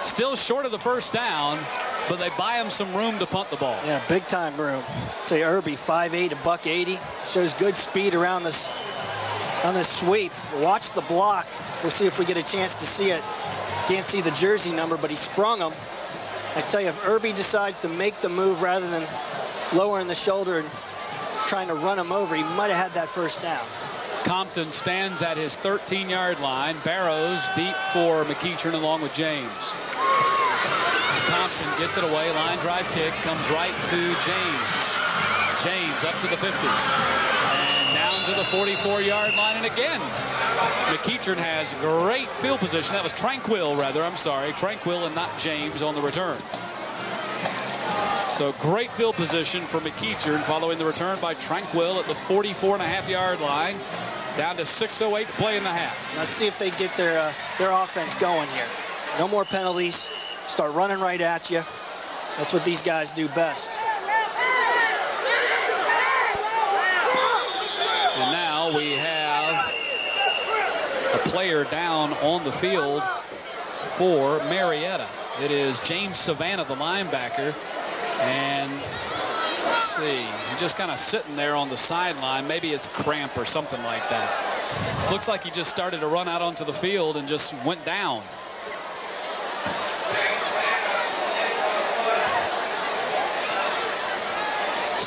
Still short of the 1st down, but they buy him some room to punt the ball. Yeah, big time room. Say Irby, 5'8", $180. Shows good speed around this on this sweep. Watch the block. We'll see if we get a chance to see it. Can't see the jersey number, but he sprung him. I tell you, if Irby decides to make the move rather than lowering the shoulder and trying to run him over, he might have had that 1st down. Compton stands at his 13-yard line. Barrows deep for McEachern along with James. Compton gets it away. Line drive kick comes right to James. James up to the 50. And down to the 44-yard line. And again, McEachern has great field position. That was Tranquil, rather. I'm sorry. Tranquil and not James on the return. So great field position for McEachern following the return by Tranquil at the 44.5-yard line. Down to 6:08 to play in the half. Let's see if they get their offense going here. No more penalties. Start running right at you. That's what these guys do best. And now we have a player down on the field for Marietta. It is James Savannah, the linebacker. And let's see, he's just kind of sitting there on the sideline. Maybe it's cramp or something like that. Looks like he just started to run out onto the field and just went down.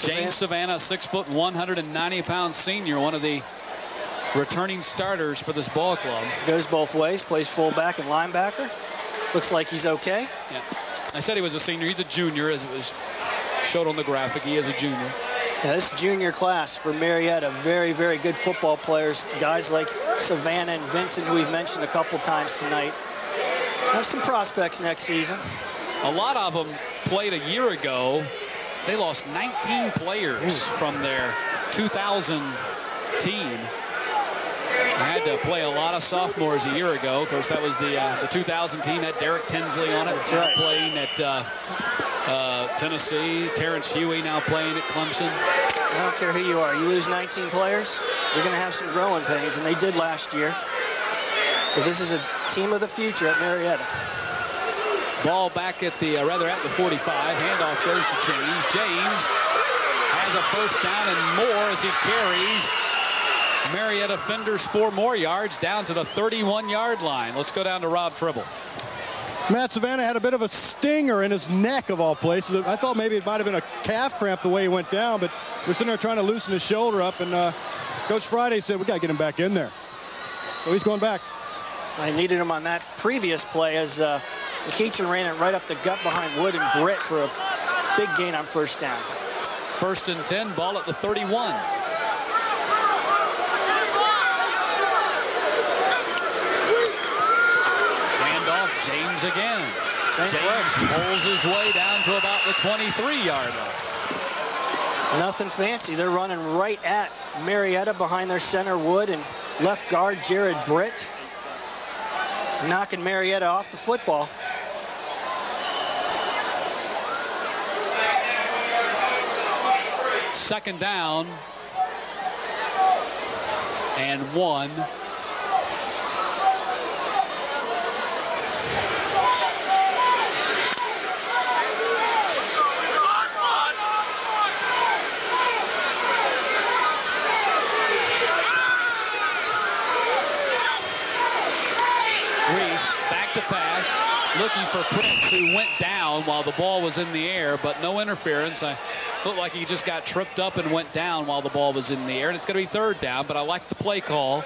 James Savannah, 6 foot, 190-pound senior, one of the returning starters for this ball club. Goes both ways, plays fullback and linebacker. Looks like he's okay. Yeah. I said he was a senior. He's a junior, as it was showed on the graphic. He is a junior. Yeah, this junior class for Marietta, very, very good football players. Guys like Savannah and Vincent, who we've mentioned a couple times tonight. Have some prospects next season. A lot of them played a year ago. They lost 19 players from their 2000 team. Had to play a lot of sophomores a year ago. Of course, that was the 2000 team. Had Derek Tinsley on it. That's right. Playing at Tennessee. Terrence Huey now playing at Clemson. I don't care who you are. You lose 19 players, you're going to have some growing pains, and they did last year. But this is a team of the future at Marietta. Ball back at the, at the 45. Handoff goes to James. James has a first down and more as he carries. Marietta Fenders 4 more yards down to the 31-yard line. Let's go down to Rob Tribble. Matt Savannah had a bit of a stinger in his neck, of all places. I thought maybe it might have been a calf cramp the way he went down, but we're sitting there trying to loosen his shoulder up, and Coach Friday said, we got to get him back in there. So he's going back. I needed him on that previous play as McEachern ran it right up the gut behind Wood and Britt for a big gain on first down. 1st and 10, ball at the 31. James again. James pulls his way down to about the 23-yard line. Nothing fancy. They're running right at Marietta behind their center Wood and left guard Jared Britt. Knocking Marietta off the football. Second down and 1. Looking for Prince, who went down while the ball was in the air, but no interference. I looked like he just got tripped up and went down while the ball was in the air. And it's going to be 3rd down, but I like the play call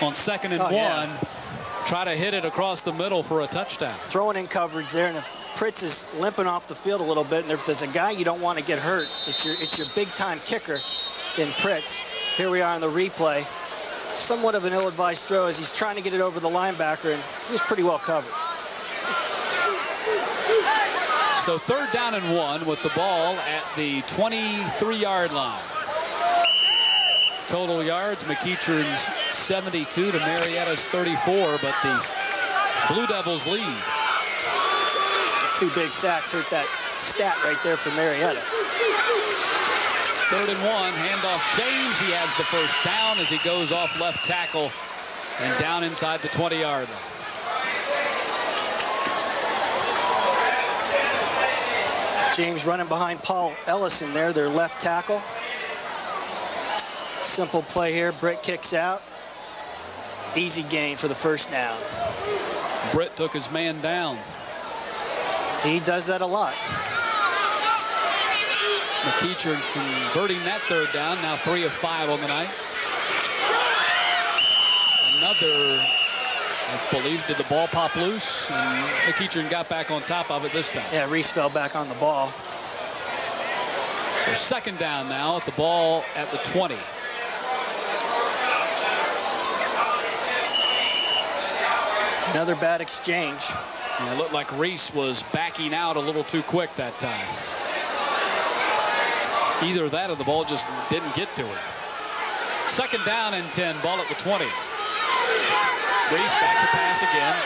on 2nd and 1. Yeah. Try to hit it across the middle for a touchdown. Throwing in coverage there, and if Pritz is limping off the field a little bit, and if there's a guy you don't want to get hurt, it's your big-time kicker in Pritz. Here we are on the replay. Somewhat of an ill-advised throw as he's trying to get it over the linebacker, and he was pretty well covered. So 3rd down and 1 with the ball at the 23-yard line. Total yards, McEachern's 72 to Marietta's 34, but the Blue Devils lead. 2 big sacks hurt that stat right there for Marietta. 3rd and 1, handoff James. He has the first down as he goes off left tackle and down inside the 20-yard line. James running behind Paul Ellison there, their left tackle. Simple play here. Britt kicks out. Easy gain for the first down. Britt took his man down. He does that a lot. McEachern converting that 3rd down, now 3 of 5 on the night. Another, I believe, did the ball pop loose, and McEachern got back on top of it this time. Yeah, Reese fell back on the ball. So 2nd down now at the ball at the 20. Another bad exchange. And it looked like Reese was backing out a little too quick that time. Either that or the ball just didn't get to him. 2nd down and 10, ball at the 20. Reese back to pass again.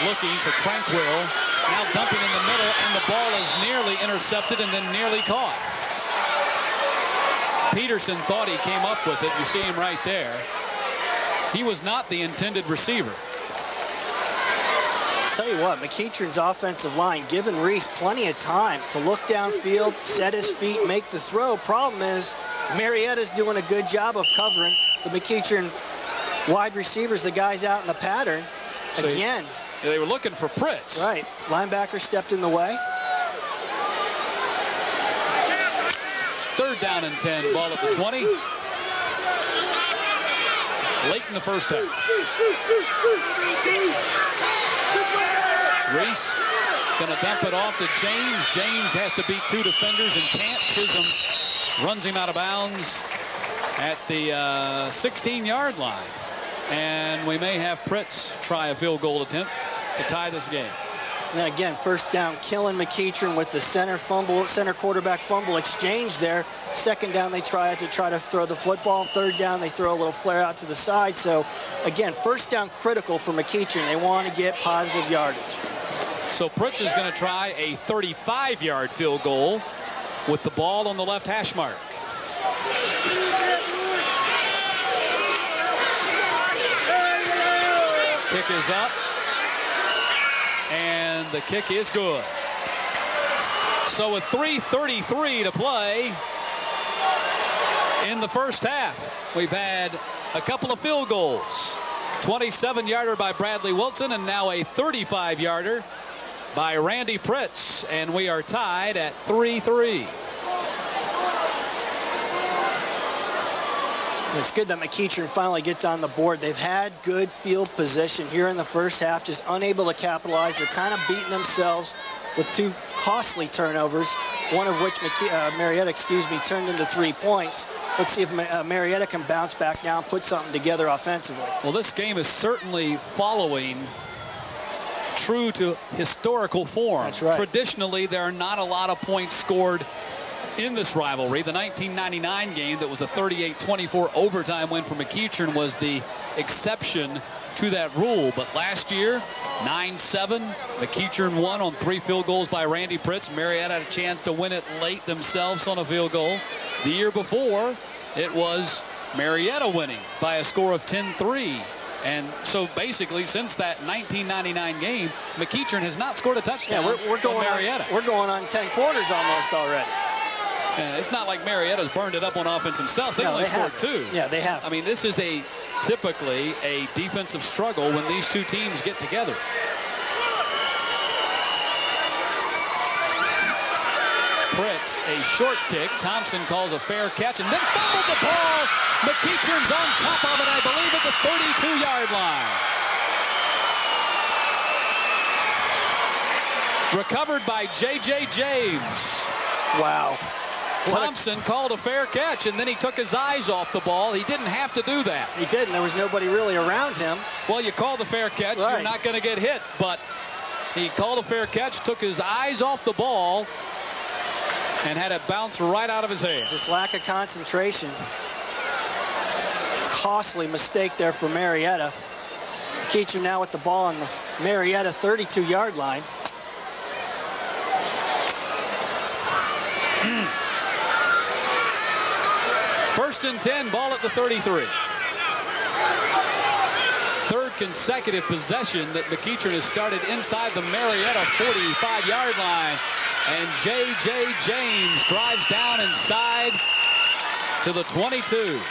Looking for Tranquil. Now dumping in the middle, and the ball is nearly intercepted and then nearly caught. Peterson thought he came up with it. You see him right there. He was not the intended receiver. Tell you what, McEachern's offensive line giving Reese plenty of time to look downfield, set his feet, make the throw. Problem is, Marietta's doing a good job of covering the McEachern wide receivers, the guys out in the pattern. Again. So they were looking for Pritz. Right. Linebacker stepped in the way. 3rd down and 10, ball at the 20. Late in the first half. Reese Going to dump it off to James. James has to beat 2 defenders and can't. Chisholm runs him out of bounds at the 16-yard line. And we may have Pritz try a field goal attempt to tie this game. Now again, first down, killing McEachern with the center quarterback fumble exchange there. Second down, they try to throw the football. Third down, they throw a little flare out to the side. So again, first down critical for McEachern. They want to get positive yardage. So Pritz is going to try a 35-yard field goal with the ball on the left hash mark. Kick is up. And the kick is good. So with 3:33 to play in the first half, we've had a couple of field goals. 27-yarder by Bradley Wilson, and now a 35-yarder by Randy Pritz. And we are tied at 3-3. It's good that McEachern finally gets on the board. They've had good field position here in the first half, just unable to capitalize. They're kind of beating themselves with 2 costly turnovers, one of which Marietta, turned into 3 points. Let's see if Marietta can bounce back now and put something together offensively. Well, this game is certainly following true to historical form. That's right. Traditionally, there are not a lot of points scored in this rivalry. The 1999 game that was a 38-24 overtime win for McEachern was the exception to that rule. But last year, 9-7, McEachern won on 3 field goals by Randy Pritz. Marietta had a chance to win it late themselves on a field goal. The year before, it was Marietta winning by a score of 10-3. And so basically, since that 1999 game, McEachern has not scored a touchdown. Yeah, we're going on Marietta. We're going on 10 quarters almost already. It's not like Marietta's burned it up on offense themselves. They only scored 2. Yeah, they have. I mean, this is typically a defensive struggle when these 2 teams get together. Pritz, a short kick. Thompson calls a fair catch and then fumbled the ball. McEachern's on top of it, I believe, at the 32-yard line. Recovered by J.J. James. Wow. Thompson called a fair catch, and then he took his eyes off the ball. He didn't have to do that. He didn't. There was nobody really around him. Well, you call the fair catch, right. You're not going to get hit. But he called a fair catch, took his eyes off the ball, and had it bounce right out of his hand. Just lack of concentration. Costly mistake there for Marietta. McEachern now with the ball on the Marietta 32-yard line. First and 10, ball at the 33. Third consecutive possession that McEachern has started inside the Marietta 45-yard line. And J.J. James drives down inside to the 22.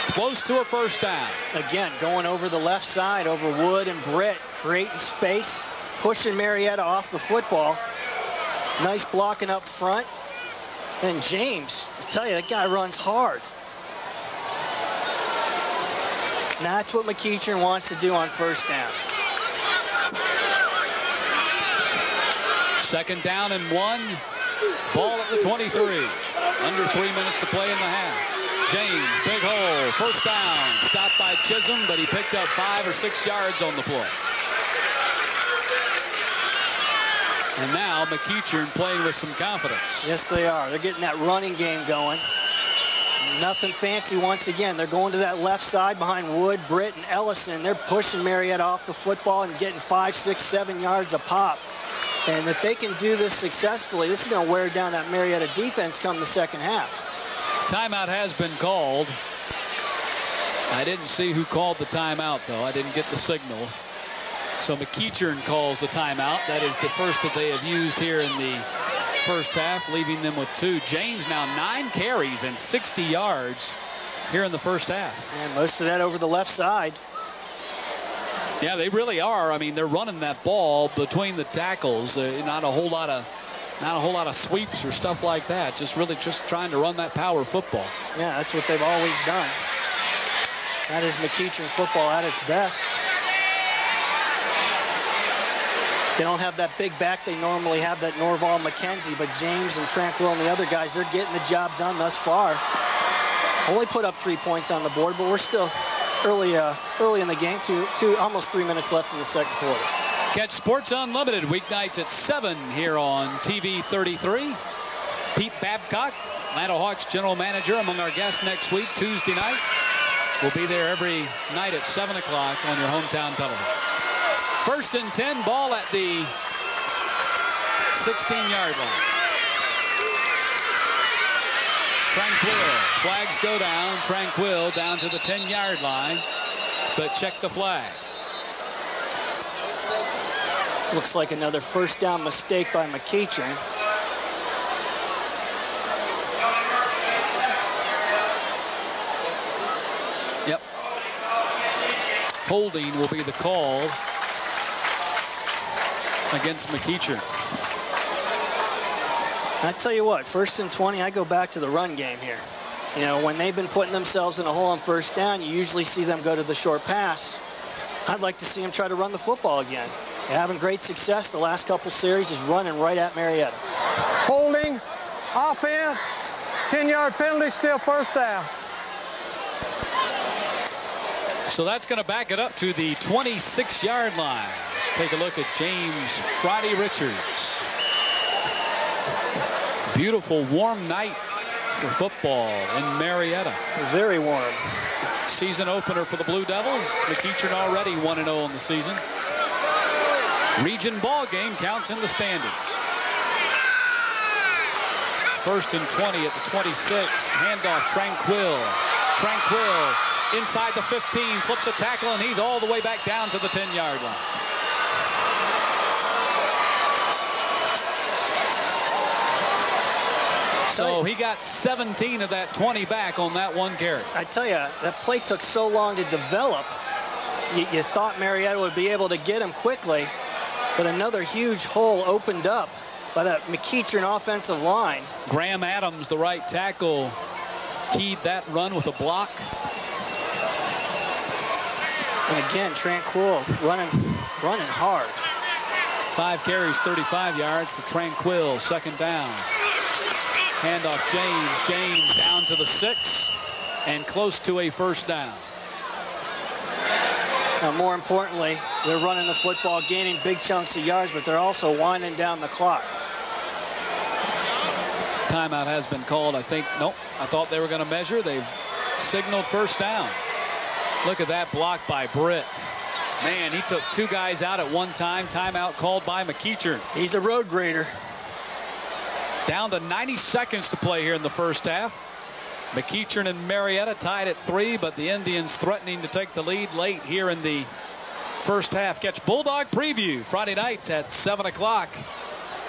Close to a first down. Again, going over the left side over Wood and Britt, creating space, pushing Marietta off the football. Nice blocking up front. And James, I tell you, that guy runs hard. And that's what McEachern wants to do on first down. Second down and 1. Ball at the 23. Under 3 minutes to play in the half. James, big hole, first down. Stopped by Chisholm, but he picked up 5 or 6 yards on the play. And now McEachern playing with some confidence. Yes, they are. They're getting that running game going. Nothing fancy once again. They're going to that left side behind Wood, Britt, and Ellison. They're pushing Marietta off the football and getting 5, 6, 7 yards a pop. And if they can do this successfully, this is going to wear down that Marietta defense come the second half. Timeout has been called. I didn't see who called the timeout, though. I didn't get the signal. So McEachern calls the timeout. That is the first that they have used here in the first half, leaving them with 2. James now 9 carries and 60 yards here in the first half. And most of that over the left side. Yeah, they really are. I mean, they're running that ball between the tackles. Not a whole lot of sweeps or stuff like that. Just trying to run that power football. Yeah, that's what they've always done. That is McEachern football at its best. They don't have that big back they normally have, that Norval McKenzie, but James and Tranquil and the other guys, they're getting the job done thus far. Only put up 3 points on the board, but we're still early in the game, almost 3 minutes left in the second quarter. Catch Sports Unlimited weeknights at 7 here on TV 33. Pete Babcock, Atlanta Hawks general manager, among our guests next week, Tuesday night. We'll be there every night at 7 o'clock on your hometown television. 1st and 10, ball at the 16-yard line. Tranquil, flags go down. Tranquil down to the 10-yard line, but check the flag. Looks like another first down mistake by McEachern. Yep. Holding will be the call against McEachern. I tell you what, 1st and 20, I go back to the run game here. You know, when they've been putting themselves in a hole on 1st down, you usually see them go to the short pass. I'd like to see them try to run the football again. They're having great success. The last couple series is running right at Marietta. Holding, offense, 10-yard penalty, still 1st down. So that's going to back it up to the 26-yard line. Let's take a look at James Friday Richards. Beautiful warm night for football in Marietta. Very warm. Season opener for the Blue Devils. McEachern already 1-0 in the season. Region ball game counts in the standings. 1st and 20 at the 26. Handoff Tranquil. Tranquil inside the 15. Slips a tackle, and he's all the way back down to the 10-yard line. So he got 17 of that 20 back on that one carry. I tell you, that play took so long to develop. You thought Marietta would be able to get him quickly, but another huge hole opened up by that McEachern offensive line. Graham Adams, the right tackle, keyed that run with a block. And again, Tranquil running hard. 5 carries, 35 yards for Tranquil. 2nd down. Handoff James. James down to the 6 and close to a 1st down. Now, more importantly, they're running the football, gaining big chunks of yards, but they're also winding down the clock. Timeout has been called, I think. Nope. I thought they were going to measure. They've signaled 1st down. Look at that block by Britt. Man, he took 2 guys out at one time. Timeout called by McEachern. He's a road grader. Down to 90 seconds to play here in the 1st half. McEachern and Marietta tied at 3, but the Indians threatening to take the lead late here in the 1st half. Catch Bulldog Preview Friday nights at 7 o'clock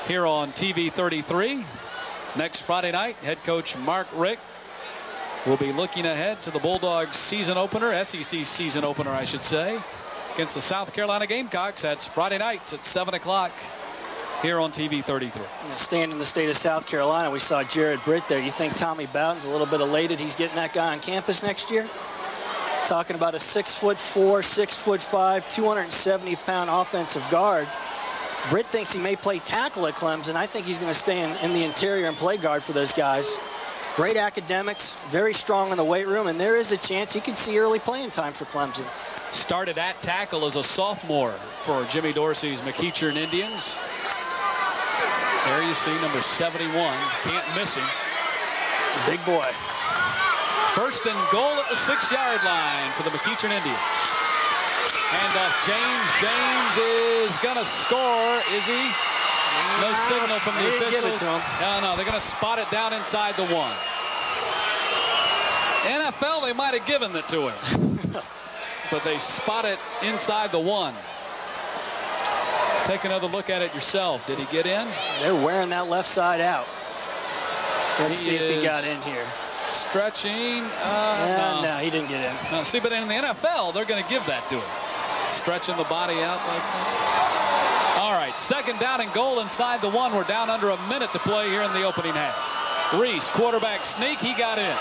here on TV 33. Next Friday night, head coach Mark Richt will be looking ahead to the Bulldogs season opener, SEC season opener, I should say, against the South Carolina Gamecocks. That's Friday nights at 7 o'clock here on TV 33. Staying in the state of South Carolina, we saw Jared Britt there. You think Tommy Bowden's a little bit elated he's getting that guy on campus next year? Talking about a 6'4", 6'5", 270-pound offensive guard. Britt thinks he may play tackle at Clemson. I think he's going to stay in the interior and play guard for those guys. Great academics, very strong in the weight room, and there is a chance he could see early playing time for Clemson. Started at tackle as a sophomore for Jimmy Dorsey's McEachern Indians. There you see number 71. Can't miss him. Big boy. 1st and goal at the 6-yard line for the McEachern Indians. Handoff James. James is going to score. Is he? No signal from the officials. Give it to him. No, they're going to spot it down inside the 1. NFL, they might have given it to him. But they spot it inside the 1. Take another look at it yourself. Did he get in? They're wearing that left side out. Let's see if he got in here. Stretching. No, he didn't get in. No, see, but in the NFL, they're going to give that to him. Stretching the body out like that. All right, 2nd down and goal inside the 1. We're down under a minute to play here in the opening half. Reese, quarterback sneak. He got in.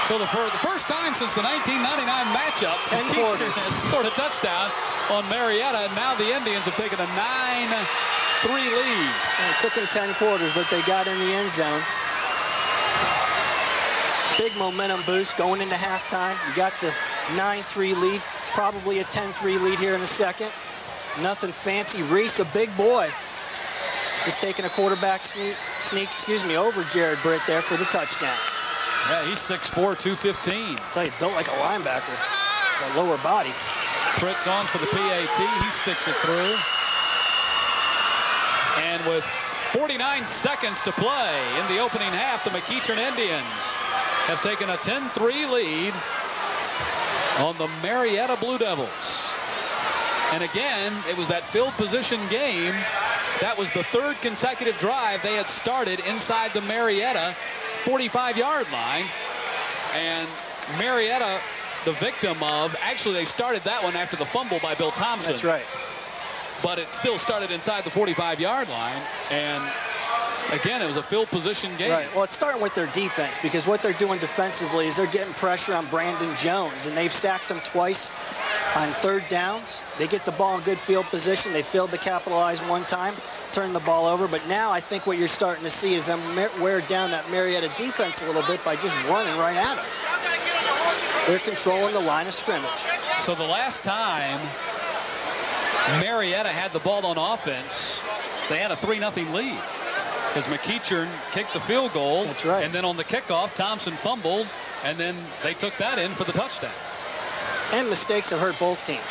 So for the first time since the 1999 matchup, 10 quarters has scored a touchdown on Marietta, and now the Indians have taken a 9-3 lead. And it took them 10 quarters, but they got in the end zone. Big momentum boost going into halftime. You got the 9-3 lead, probably a 10-3 lead here in a second. Nothing fancy. Reese, a big boy, just taking a quarterback sneak over Jared Britt there for the touchdown. Yeah, he's 6'4", 215. I tell you, built like a linebacker, a lower body. Fritz on for the PAT. He sticks it through. And with 49 seconds to play in the opening half, the McEachern Indians have taken a 10-3 lead on the Marietta Blue Devils. And again, it was that field position game. That was the third consecutive drive they had started inside the Marietta 45-yard line. And Marietta, the victim of, actually they started that one after the fumble by Bill Thompson. That's right. But it still started inside the 45-yard line. And again, it was a field position game. Right. Well, it's starting with their defense, because what they're doing defensively is they're getting pressure on Brandon Jones, and they've sacked him twice on third downs. They get the ball in good field position. They failed to capitalize one time, turn the ball over. But now I think what you're starting to see is them wear down that Marietta defense a little bit by just running right at them. They're controlling the line of scrimmage. So the last time Marietta had the ball on offense, they had a 3-0 lead, because McEachern kicked the field goal. That's right. And then on the kickoff, Thompson fumbled, and then they took that in for the touchdown. And mistakes have hurt both teams.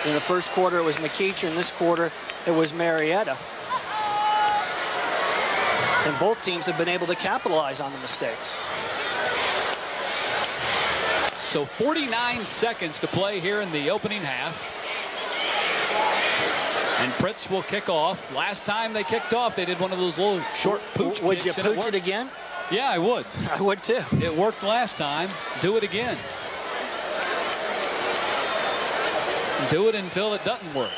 In the first quarter, it was McEachern. This quarter, it was Marietta. And both teams have been able to capitalize on the mistakes. So 49 seconds to play here in the opening half. And Fritz will kick off. Last time they kicked off, they did one of those little short pooch Would kicks. you pooch it again? Yeah, I would. I would too. It worked last time. Do it again. Do it until it doesn't work.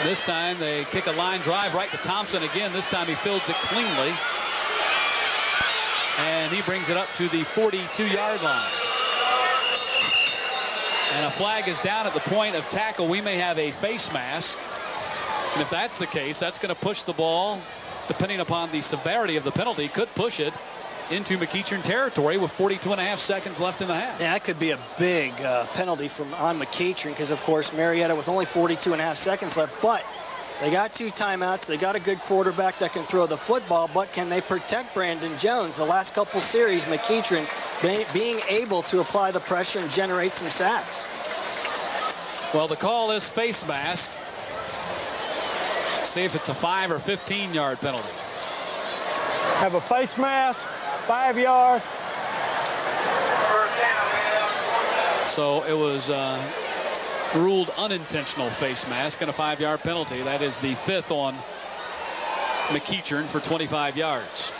This time they kick a line drive right to Thompson again. This time he fields it cleanly. And he brings it up to the 42-yard line. And a flag is down at the point of tackle. We may have a face mask. And if that's the case, that's going to push the ball, depending upon the severity of the penalty, could push it into McEachern territory with 42.5 seconds left in the half. Yeah, that could be a big penalty on McEachern, because, of course, Marietta with only 42.5 seconds left. But they got 2 timeouts. They got a good quarterback that can throw the football, but can they protect Brandon Jones? The last couple series, McEachern being able to apply the pressure and generate some sacks. Well, the call is face mask. See if it's a 5 or 15-yard penalty. Have a face mask, 5 yard. So it was ruled unintentional face mask and a 5-yard penalty. That is the 5th on McEachern for 25 yards.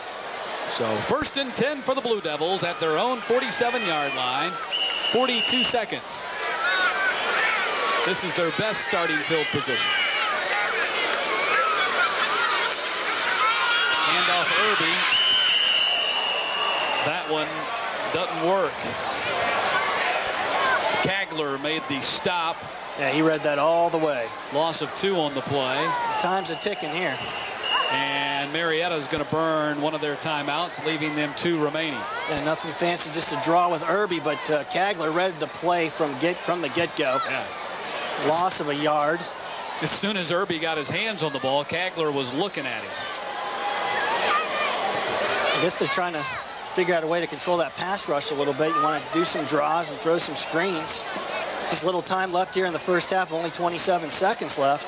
So 1st and 10 for the Blue Devils at their own 47-yard line. 42 seconds. This is their best starting field position. Handoff Irby. That one doesn't work. Kagler made the stop. Yeah, he read that all the way. Loss of 2 on the play. Time's a ticking here. And Marietta is going to burn one of their timeouts, leaving them 2 remaining. Yeah, nothing fancy, just a draw with Irby, but Kagler read the play from the get-go. Yeah. Loss of a yard. As soon as Irby got his hands on the ball, Kagler was looking at him. I guess they're trying to figure out a way to control that pass rush a little bit. You want to do some draws and throw some screens. Just little time left here in the first half, only 27 seconds left.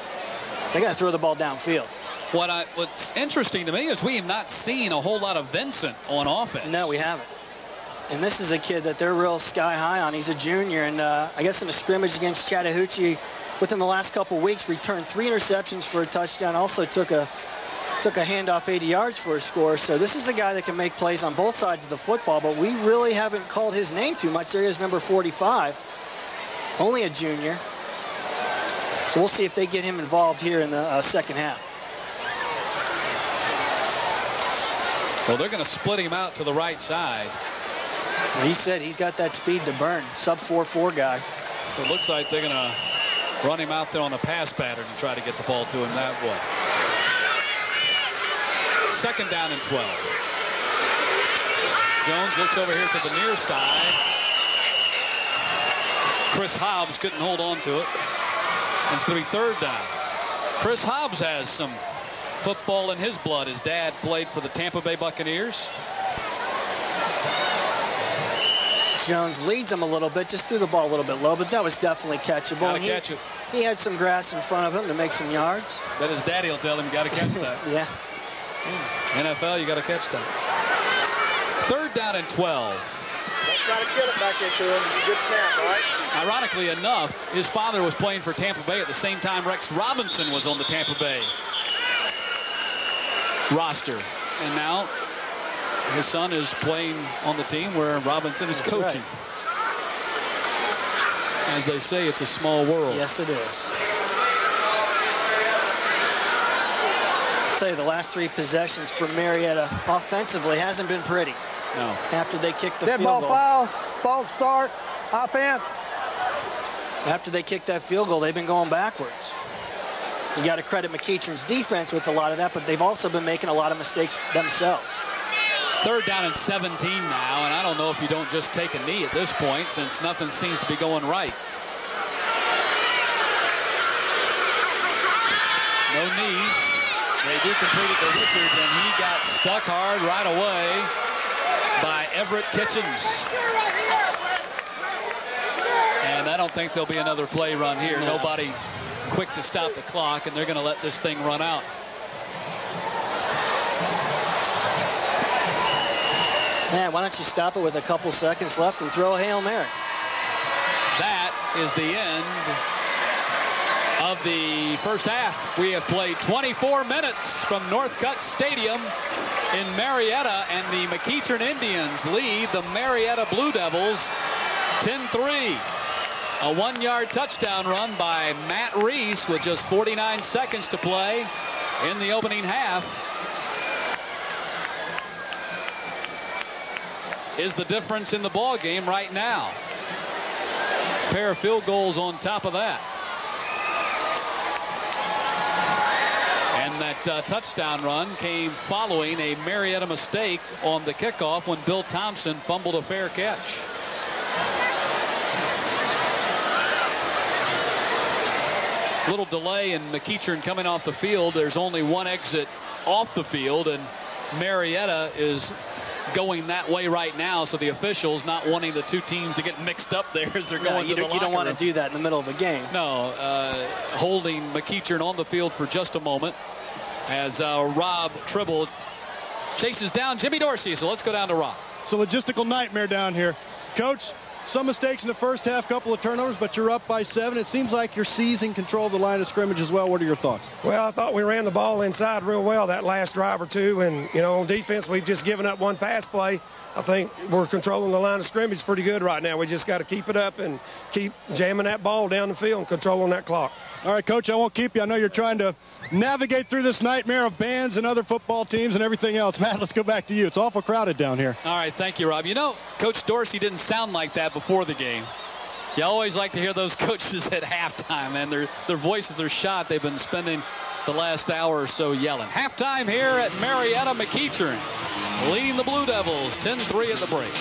They got to throw the ball downfield. What's interesting to me is we have not seen a whole lot of Vincent on offense. No, we haven't. And this is a kid that they're real sky high on. He's a junior, and I guess in a scrimmage against Chattahoochee within the last couple weeks, returned 3 interceptions for a touchdown. Also took a handoff 80 yards for a score. So this is a guy that can make plays on both sides of the football, but we really haven't called his name too much. There he is, number 45. Only a junior. So we'll see if they get him involved here in the second half. Well, they're going to split him out to the right side. Well, he said he's got that speed to burn. Sub 4.4 guy. So it looks like they're going to run him out there on a pass pattern and try to get the ball to him that way. 2nd down and 12. Jones looks over here to the near side. Chris Hobbs couldn't hold on to it. It's going to be 3rd down. Chris Hobbs has some football in his blood. His dad played for the Tampa Bay Buccaneers. Jones leads him a little bit, just threw the ball a little bit low, but that was definitely catchable. Got to catch it. He had some grass in front of him to make some yards. Bet his daddy will tell him you got to catch that. Yeah. NFL, you got to catch that. 3rd down and 12. Don't try to get it back into him. It's a good snap, all right? Ironically enough, his father was playing for Tampa Bay at the same time Rex Robinson was on the Tampa Bay roster. And now his son is playing on the team where Robinson is coaching. Right. As they say, it's a small world. Yes, it is. I'll tell you, the last 3 possessions for Marietta offensively hasn't been pretty. No. After they kicked the Dead field ball goal. foul. False start. Offense. After they kicked that field goal, they've been going backwards. You got to credit McEachern's defense with a lot of that, but they've also been making a lot of mistakes themselves. 3rd down and 17 now, and I don't know if you don't just take a knee at this point since nothing seems to be going right. No knees. They do complete it to Richards, and he got stuck hard right away by Everett Kitchens. And I don't think there'll be another play run here. No. Nobody quick to stop the clock, and they're going to let this thing run out. Man, why don't you stop it with a couple seconds left and throw a Hail Mary? That is the end of the first half. We have played 24 minutes from Northcutt Stadium in Marietta, and the McEachern Indians lead the Marietta Blue Devils 10-3. A 1-yard touchdown run by Matt Reese with just 49 seconds to play in the opening half is the difference in the ball game right now. A pair of field goals on top of that. And that touchdown run came following a Marietta mistake on the kickoff when Bill Thompson fumbled a fair catch. Little delay in McEachern coming off the field. There's only one exit off the field, and Marietta is going that way right now, so the officials not wanting the two teams to get mixed up there as they're going to the locker room. You don't want to do that in the middle of a game. No, holding McEachern on the field for just a moment as Rob Tribble chases down Jimmy Dorsey. So let's go down to Rob. It's a logistical nightmare down here. Coach, some mistakes in the first half, couple of turnovers, but you're up by 7. It seems like you're seizing control of the line of scrimmage as well. What are your thoughts? Well, I thought we ran the ball inside real well that last drive or two. And, you know, on defense, we've just given up one pass play. I think we're controlling the line of scrimmage pretty good right now. We just got to keep it up and keep jamming that ball down the field and controlling that clock. All right, Coach, I won't keep you. I know you're trying to navigate through this nightmare of bands and other football teams and everything else. Matt, let's go back to you. It's awful crowded down here. All right, thank you, Rob. You know, Coach Dorsey didn't sound like that before the game. You always like to hear those coaches at halftime, and their voices are shot. They've been spending the last hour or so yelling. Halftime here at Marietta. McEachern leading the Blue Devils 10-3 at the break.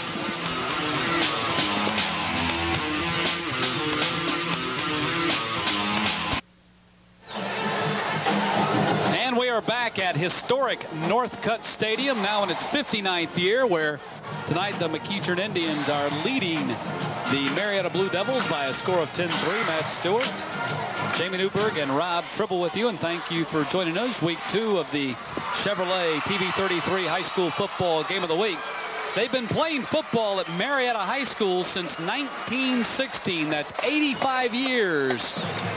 And we are back at historic Northcutt Stadium, now in its 59th year, where tonight the McEachern Indians are leading the Marietta Blue Devils by a score of 10-3. Matt Stewart, Jamie Newberg, and Rob Tribble with you, and thank you for joining us. Week 2 of the Chevrolet TV33 High School Football Game of the Week. They've been playing football at Marietta High School since 1916. That's 85 years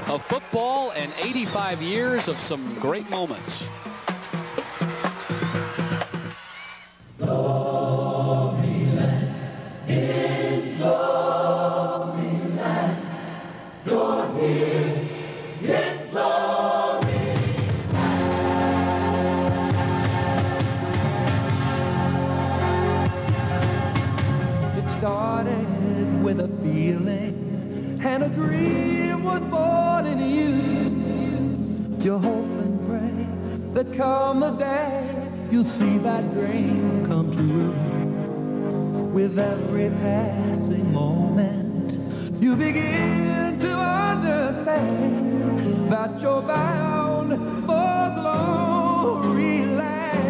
of football and 85 years of some great moments. was born in you. You hope and pray that come a day you'll see that dream come true. With every passing moment, you begin to understand that you're bound for glory land.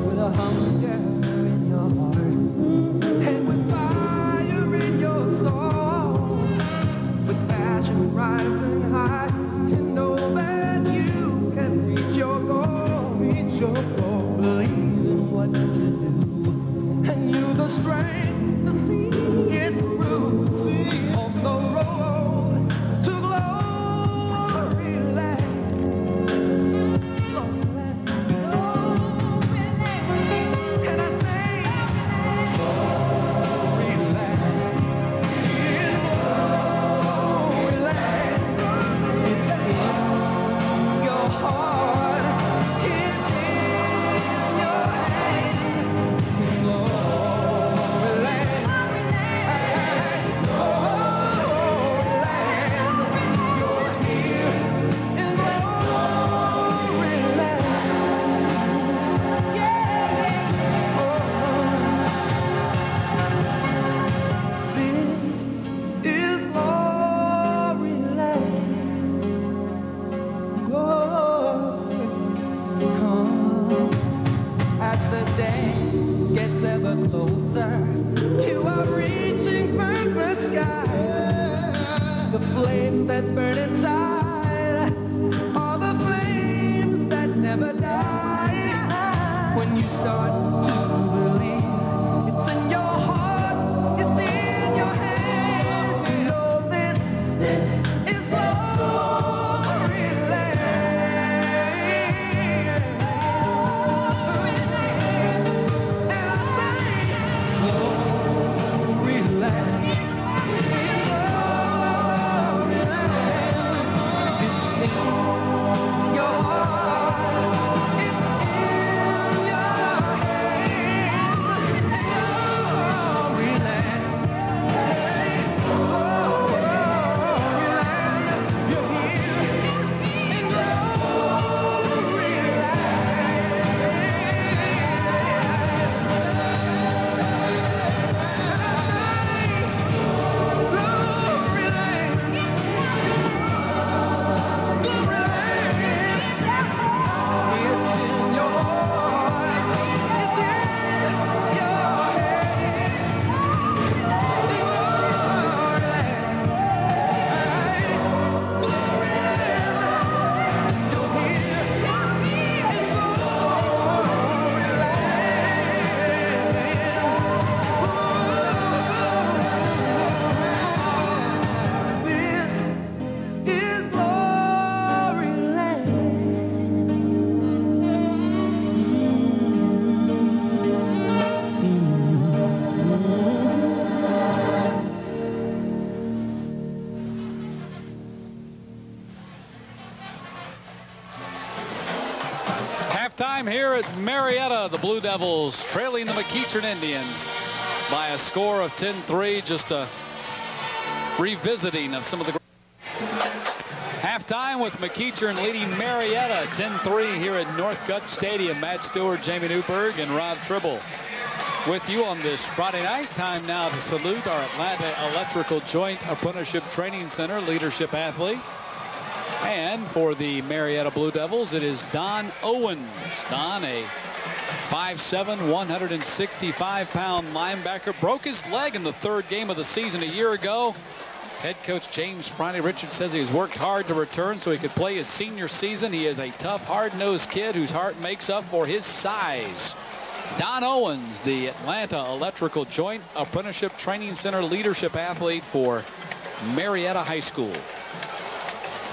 With a hunger in your heart, and with fire in your soul, with passion rising high, you know that you can reach your goal, reach your goal. Believe in what you do, and you've the strength to see it through. On the road to glory land. Glory land. And I say, glory land. In glory land. It's in your heart. It's in your hand. Glory land. Glory land. You're here in glory land. Yeah. This is glory land. Glory come as the day gets ever closer. You are reaching perfect sky. The flames that burn inside are the flames that never die. When you start to believe, it's in your heart, it's in your hands. You know this is glory land. And I say, glory land. Glory land. It's in your heart. It's in your hands. Glory land. Glory land. You're here in glory Halftime here at Marietta. The Blue Devils trailing the McEachern Indians by a score of 10-3. Just a revisiting of some of the halftime with McEachern leading Marietta 10-3 here at Northcutt Stadium. Matt Stewart, Jamie Newberg, and Rob Tribble with you on this Friday night. Time now to salute our Atlanta Electrical Joint Apprenticeship Training Center leadership athlete. And for the Marietta Blue Devils, it is Don Owens. Don, a 5'7", 165-pound linebacker, broke his leg in the third game of the season a year ago. Head coach James Friday Richards says he's worked hard to return so he could play his senior season. He is a tough, hard-nosed kid whose heart makes up for his size. Don Owens, the Atlanta Electrical Joint Apprenticeship Training Center leadership athlete for Marietta High School.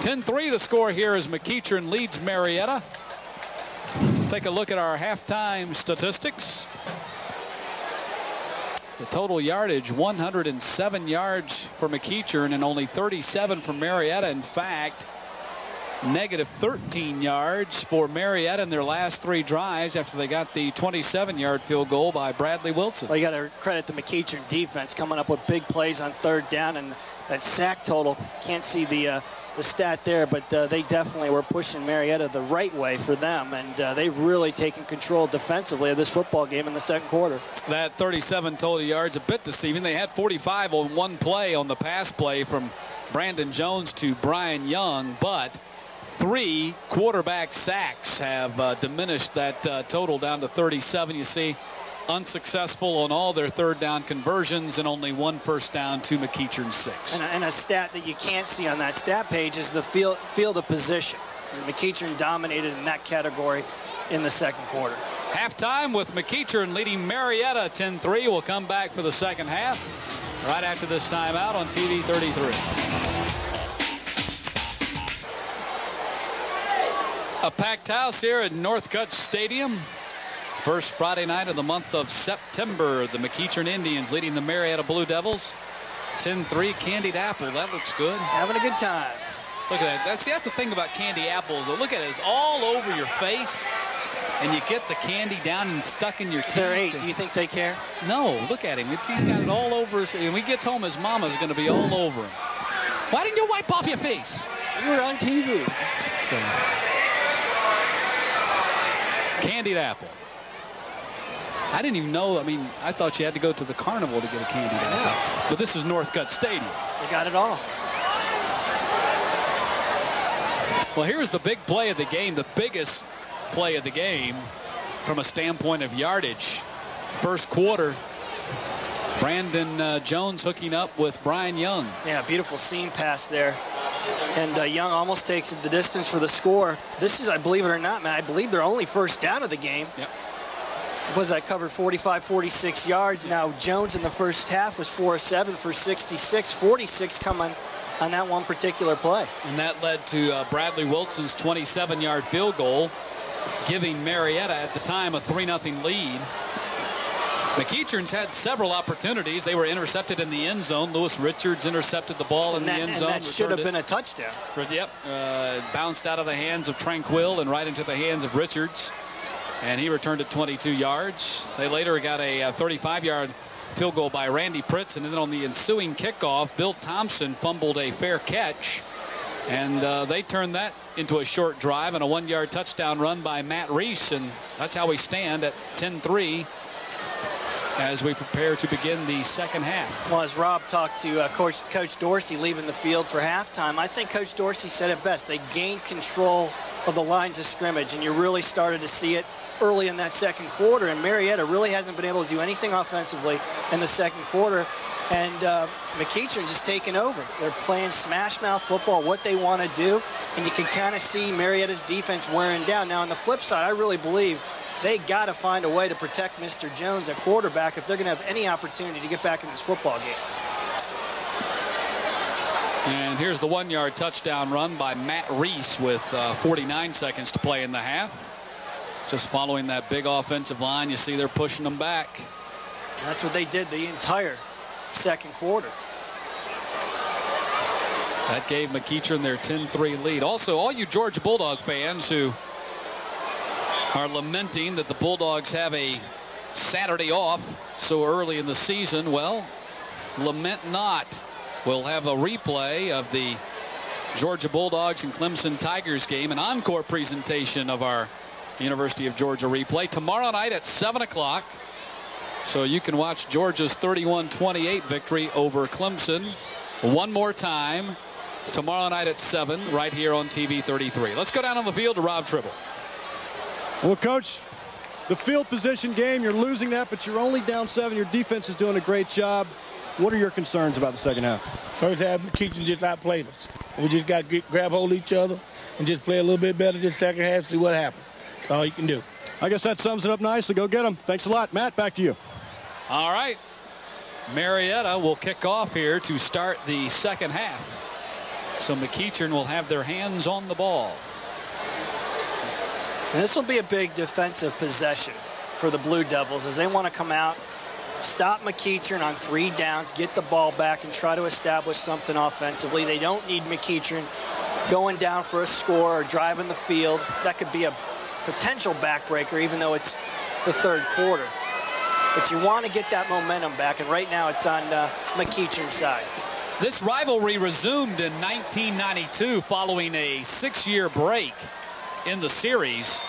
10-3 the score here as McEachern leads Marietta. Let's take a look at our halftime statistics. The total yardage, 107 yards for McEachern and only 37 for Marietta. In fact, negative 13 yards for Marietta in their last 3 drives after they got the 27-yard field goal by Bradley Wilson. Well, you got to credit the McEachern defense coming up with big plays on 3rd down, and that sack total, can't see the stat there, but they definitely were pushing Marietta the right way for them, and they've really taken control defensively of this football game in the second quarter. That 37 total yards a bit deceiving. They had 45 on one play on the pass play from Brandon Jones to Brian Young, but 3 quarterback sacks have diminished that total down to 37. You see, unsuccessful on all their 3rd down conversions and only 1 first down to McEachern 6. And a stat that you can't see on that stat page is the field of position. McEachern dominated in that category in the second quarter. Halftime with McEachern leading Marietta 10-3. We'll come back for the second half right after this timeout on TV 33. A packed house here at Northcutt Stadium. First Friday night of the month of September. The McEachern Indians leading the Marietta Blue Devils 10-3. Candied apple. That looks good. Having a good time. Look at that. That's the thing about candy apples. Look at it. It's all over your face. And you get the candy down and stuck in your teeth. They're 8. Do you think they care? No. Look at him. He's got it all over his. And when he gets home, his mama's going to be all over him. Why didn't you wipe off your face? You were on TV. So, candied apple. I didn't even know. I mean, I thought you had to go to the carnival to get a candied apple. Yeah. But this is Northcutt Stadium. They got it all. Well, here's the big play of the game, the biggest play of the game from a standpoint of yardage. First quarter, Brandon Jones hooking up with Brian Young. Yeah, beautiful seam pass there. And Young almost takes the distance for the score. This is, I believe it or not, man, I believe their only first down of the game. Yep. Was that covered 45, 46 yards. Now Jones in the first half was 4 of 7 for 66, 46 coming on that one particular play. And that led to Bradley Wilson's 27-yard field goal, giving Marietta at the time a 3-0 lead. McEachern's had several opportunities. They were intercepted in the end zone. Lewis Richards intercepted the ball in the end zone. And that should have been a touchdown. Yep. Bounced out of the hands of Tranquil and right into the hands of Richards. And he returned it 22 yards. They later got a 35-yard field goal by Randy Pritz. And then on the ensuing kickoff, Bill Thompson fumbled a fair catch. And they turned that into a short drive and a 1-yard touchdown run by Matt Reese. And that's how we stand at 10-3 as we prepare to begin the second half. Well, as Rob talked to Coach Dorsey leaving the field for halftime, I think Coach Dorsey said it best. They gained control of the lines of scrimmage, and you really started to see it early in that second quarter. And Marietta really hasn't been able to do anything offensively in the second quarter. And McEachern just taking over. They're playing smash mouth football, what they want to do, and you can kind of see Marietta's defense wearing down. Now, on the flip side, I really believe they got to find a way to protect Mr. Jones at quarterback if they're going to have any opportunity to get back in this football game. And here's the 1-yard touchdown run by Matt Reese with 49 seconds to play in the half. Just following that big offensive line, you see they're pushing them back. That's what they did the entire second quarter. That gave McEachern their 10-3 lead. Also, all you Georgia Bulldog fans who are lamenting that the Bulldogs have a Saturday off so early in the season, well, lament not. We'll have a replay of the Georgia Bulldogs and Clemson Tigers game, an encore presentation of our University of Georgia replay tomorrow night at 7 o'clock. So you can watch Georgia's 31-28 victory over Clemson one more time tomorrow night at 7 right here on TV 33. Let's go down on the field to Rob Tribble. Well, Coach, the field position game, you're losing that, but you're only down 7. Your defense is doing a great job. What are your concerns about the second half? First half, McEachern just outplayed us. We just got to grab hold of each other and just play a little bit better this second half, see what happens. That's all you can do. I guess that sums it up nicely. Go get them. Thanks a lot. Matt, back to you. All right. Marietta will kick off here to start the second half. So McEachern will have their hands on the ball. And this will be a big defensive possession for the Blue Devils as they want to come out, stop McEachern on 3 downs, get the ball back, and try to establish something offensively. They don't need McEachern going down for a score or driving the field. That could be a potential backbreaker, even though it's the third quarter. But you want to get that momentum back, and right now it's on McEachern's side. This rivalry resumed in 1992 following a 6-year break in the series.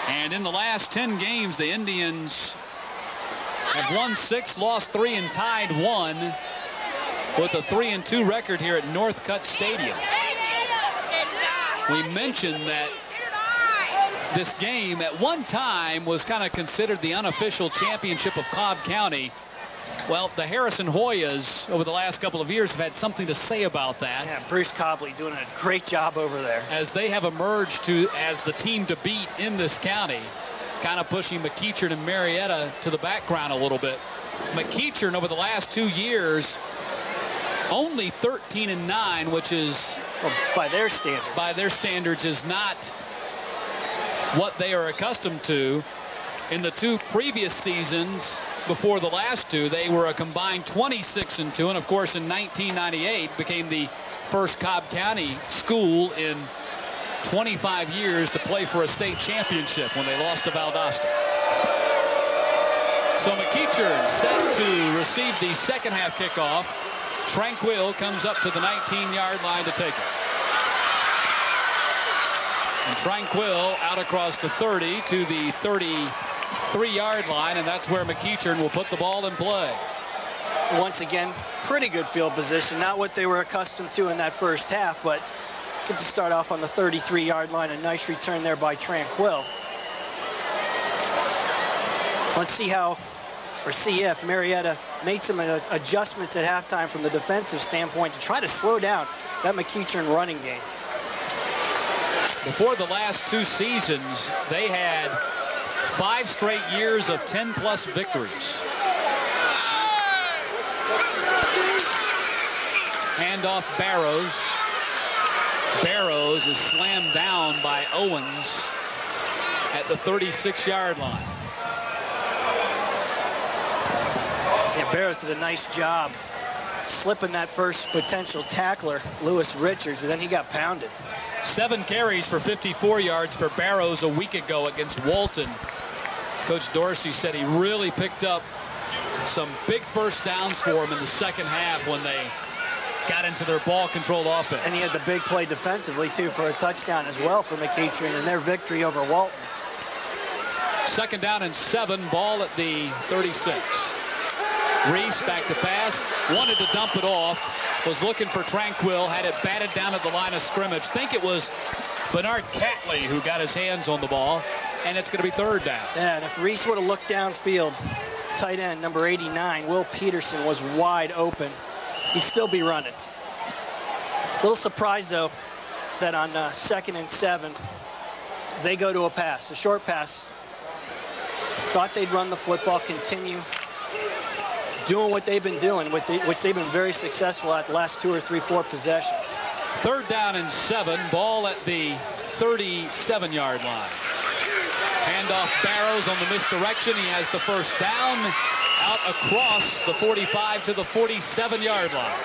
And in the last 10 games, the Indians have won 6, lost 3, and tied 1 with a 3-2 record here at Northcutt Stadium. We mentioned that this game at one time was kind of considered the unofficial championship of Cobb County. Well, the Harrison Hoyas over the last couple of years have had something to say about that. Yeah, Bruce Cobley doing a great job over there. As they have emerged as the team to beat in this county, kind of pushing McEachern and Marietta to the background a little bit. McEachern over the last 2 years, only 13-9, which is, well, by their standards, is not what they are accustomed to. In the 2 previous seasons, before the last 2, they were a combined 26-2, and of course in 1998 became the first Cobb County school in 25 years to play for a state championship when they lost to Valdosta. So McEachern set to receive the second half kickoff. Tranquil comes up to the 19-yard line to take it. And Tranquil out across the 30 to the 33-yard line, and that's where McEachern will put the ball in play. Once again, pretty good field position. Not what they were accustomed to in that first half, but good to start off on the 33-yard line. A nice return there by Tranquil. Let's see if Marietta made some adjustments at halftime from the defensive standpoint to try to slow down that McEachern running game. Before the last 2 seasons, they had 5 straight years of 10-plus victories. Handoff Barrows. Barrows is slammed down by Owens at the 36-yard line. Yeah, Barrows did a nice job slipping that first potential tackler, Lewis Richards, but then he got pounded. 7 carries for 54 yards for Barrows a week ago against Walton. Coach Dorsey said he really picked up some big first downs for him in the second half when they got into their ball-controlled offense. And he had the big play defensively, too, for a touchdown as well for McEachern in their victory over Walton. 2nd down and 7, ball at the 36. Reese back to pass, wanted to dump it off, was looking for Tranquil, had it batted down at the line of scrimmage. Think it was Bernard Catley who got his hands on the ball, and it's going to be 3rd down. Yeah, and if Reese would have looked downfield, tight end number 89, Will Peterson, was wide open, he'd still be running. A little surprised, though, that on 2nd and 7, they go to a pass, a short pass. Thought they'd run the football, continue doing what they've been doing, which they've been very successful at the last 2 or 3, 4 possessions. 3rd down and 7, ball at the 37-yard line. Handoff Barrows on the misdirection. He has the first down out across the 45 to the 47-yard line.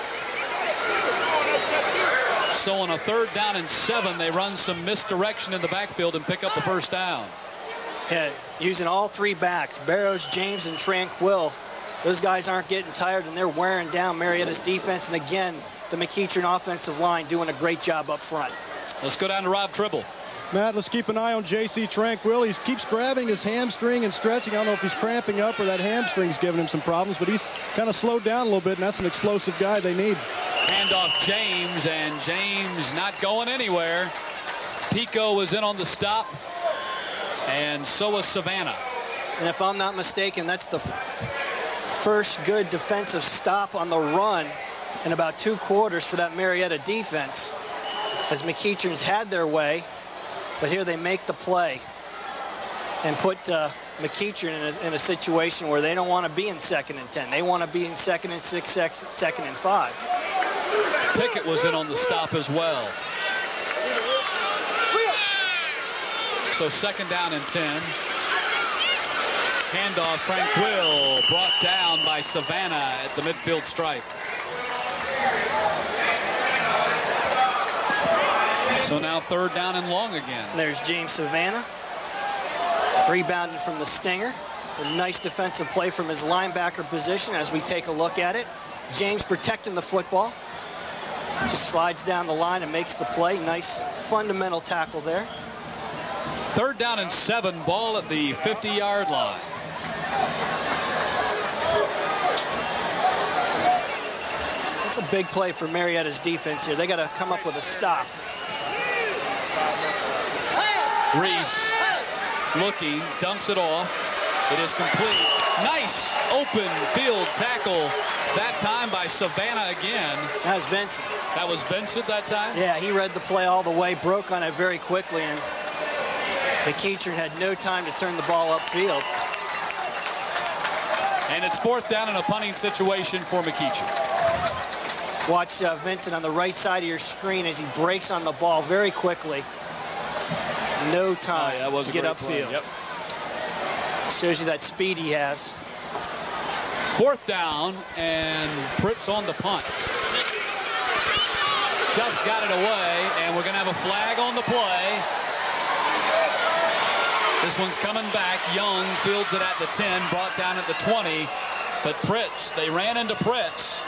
So on a 3rd down and 7, they run some misdirection in the backfield and pick up the first down. Yeah, using all 3 backs, Barrows, James, and Tranquil. Those guys aren't getting tired, and they're wearing down Marietta's defense. And again, the McEachern offensive line doing a great job up front. Let's go down to Rob Tribble. Matt, let's keep an eye on J.C. Tranquil. He keeps grabbing his hamstring and stretching. I don't know if he's cramping up or that hamstring's giving him some problems, but he's kind of slowed down a little bit, and that's an explosive guy they need. Handoff James, and James not going anywhere. Pico was in on the stop, and so was Savannah. And if I'm not mistaken, that's the first good defensive stop on the run in about 2 quarters for that Marietta defense, as McEachern's had their way, but here they make the play and put McEachern in a situation where they don't want to be in 2nd and 10. They want to be in 2nd and 6, 2nd and 5. Pickett was in on the stop as well. So 2nd down and 10. Handoff, Tranquil, brought down by Savannah at the midfield stripe. So now 3rd down and long again. There's James Savannah. Rebounded from the Stinger. A nice defensive play from his linebacker position as we take a look at it. James protecting the football. Just slides down the line and makes the play. Nice fundamental tackle there. 3rd down and 7, ball at the 50-yard line. That's a big play for Marietta's defense here. They got to come up with a stop. Reese looking, dumps it off. It is complete. Nice open field tackle, that time by Savannah again. That was Vincent. That was Vincent that time? Yeah, he read the play all the way, broke on it very quickly, and McEachern had no time to turn the ball upfield. And it's 4th down in a punting situation for McEachern. Watch Vincent on the right side of your screen as he breaks on the ball very quickly. No time that was to get upfield. Yep. Shows you that speed he has. 4th down, and Pritz on the punt. Just got it away, and we're going to have a flag on the play. This one's coming back. Young fields it at the 10, brought down at the 20. But Pritz, they ran into Pritz.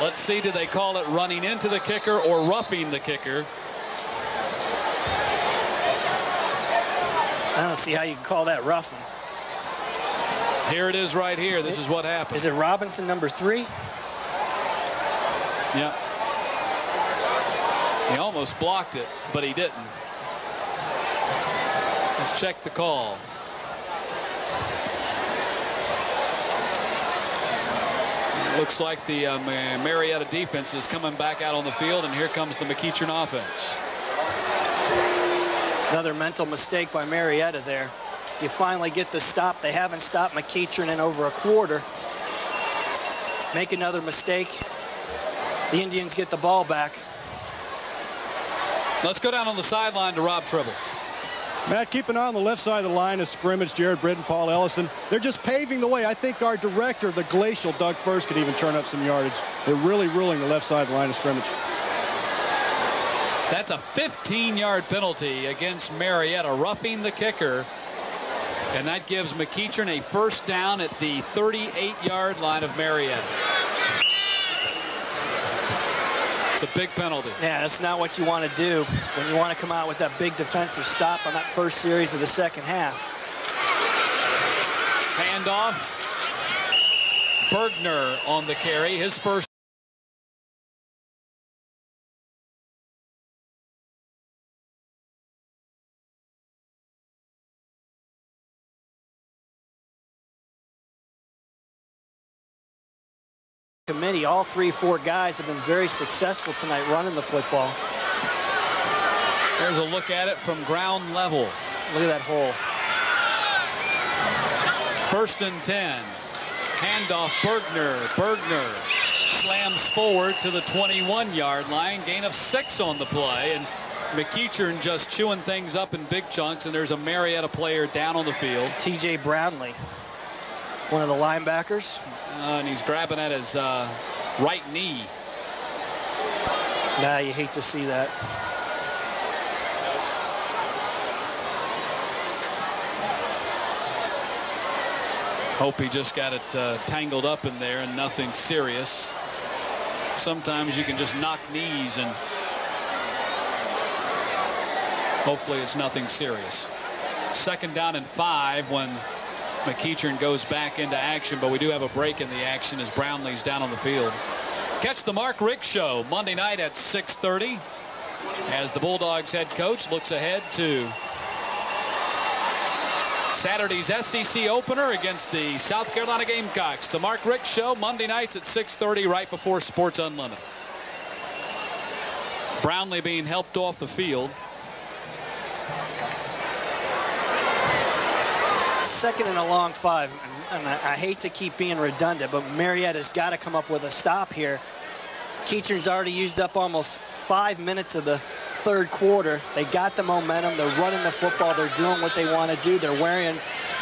Let's see, do they call it running into the kicker or roughing the kicker? I don't see how you can call that roughing. Here it is right here. This is what happened. Is it Robinson, number 3? Yeah. He almost blocked it, but he didn't. Let's check the call. Looks like the Marietta defense is coming back out on the field, and here comes the McEachern offense. Another mental mistake by Marietta there. You finally get the stop. They haven't stopped McEachern in over a quarter. Make another mistake. The Indians get the ball back. Let's go down on the sideline to Rob Tribble. Matt, keep an eye on the left side of the line of scrimmage. Jared Britton, Paul Ellison. They're just paving the way. I think our director, the glacial Doug First, could even turn up some yardage. They're really ruling the left side of the line of scrimmage. That's a 15-yard penalty against Marietta, roughing the kicker. And that gives McEachern a 1st down at the 38-yard line of Marietta. It's a big penalty. Yeah, that's not what you want to do when you want to come out with that big defensive stop on that first series of the second half. Handoff. Bergner on the carry, his first. Committee, all 3-4 guys have been very successful tonight running the football. There's a look at it from ground level. Look at that hole. 1st and 10. Handoff Bergner. Bergner slams forward to the 21-yard line. Gain of 6 on the play. And McEachern just chewing things up in big chunks. And there's a Marietta player down on the field. T.J. Brownlee, one of the linebackers. And he's grabbing at his right knee. Nah, you hate to see that. Hope he just got it tangled up in there and nothing serious. Sometimes you can just knock knees and hopefully it's nothing serious. 2nd down and 5 when McEachern goes back into action, but we do have a break in the action as Brownlee's down on the field. Catch the Mark Richt Show Monday night at 6:30 as the Bulldogs head coach looks ahead to Saturday's SEC opener against the South Carolina Gamecocks. The Mark Richt Show Monday nights at 6:30 right before Sports Unlimited. Brownlee being helped off the field. 2nd and a long 5. And I hate to keep being redundant, but Marietta's got to come up with a stop here. McEachern's already used up almost 5 minutes of the 3rd quarter. They got the momentum. They're running the football. They're doing what they want to do. They're wearing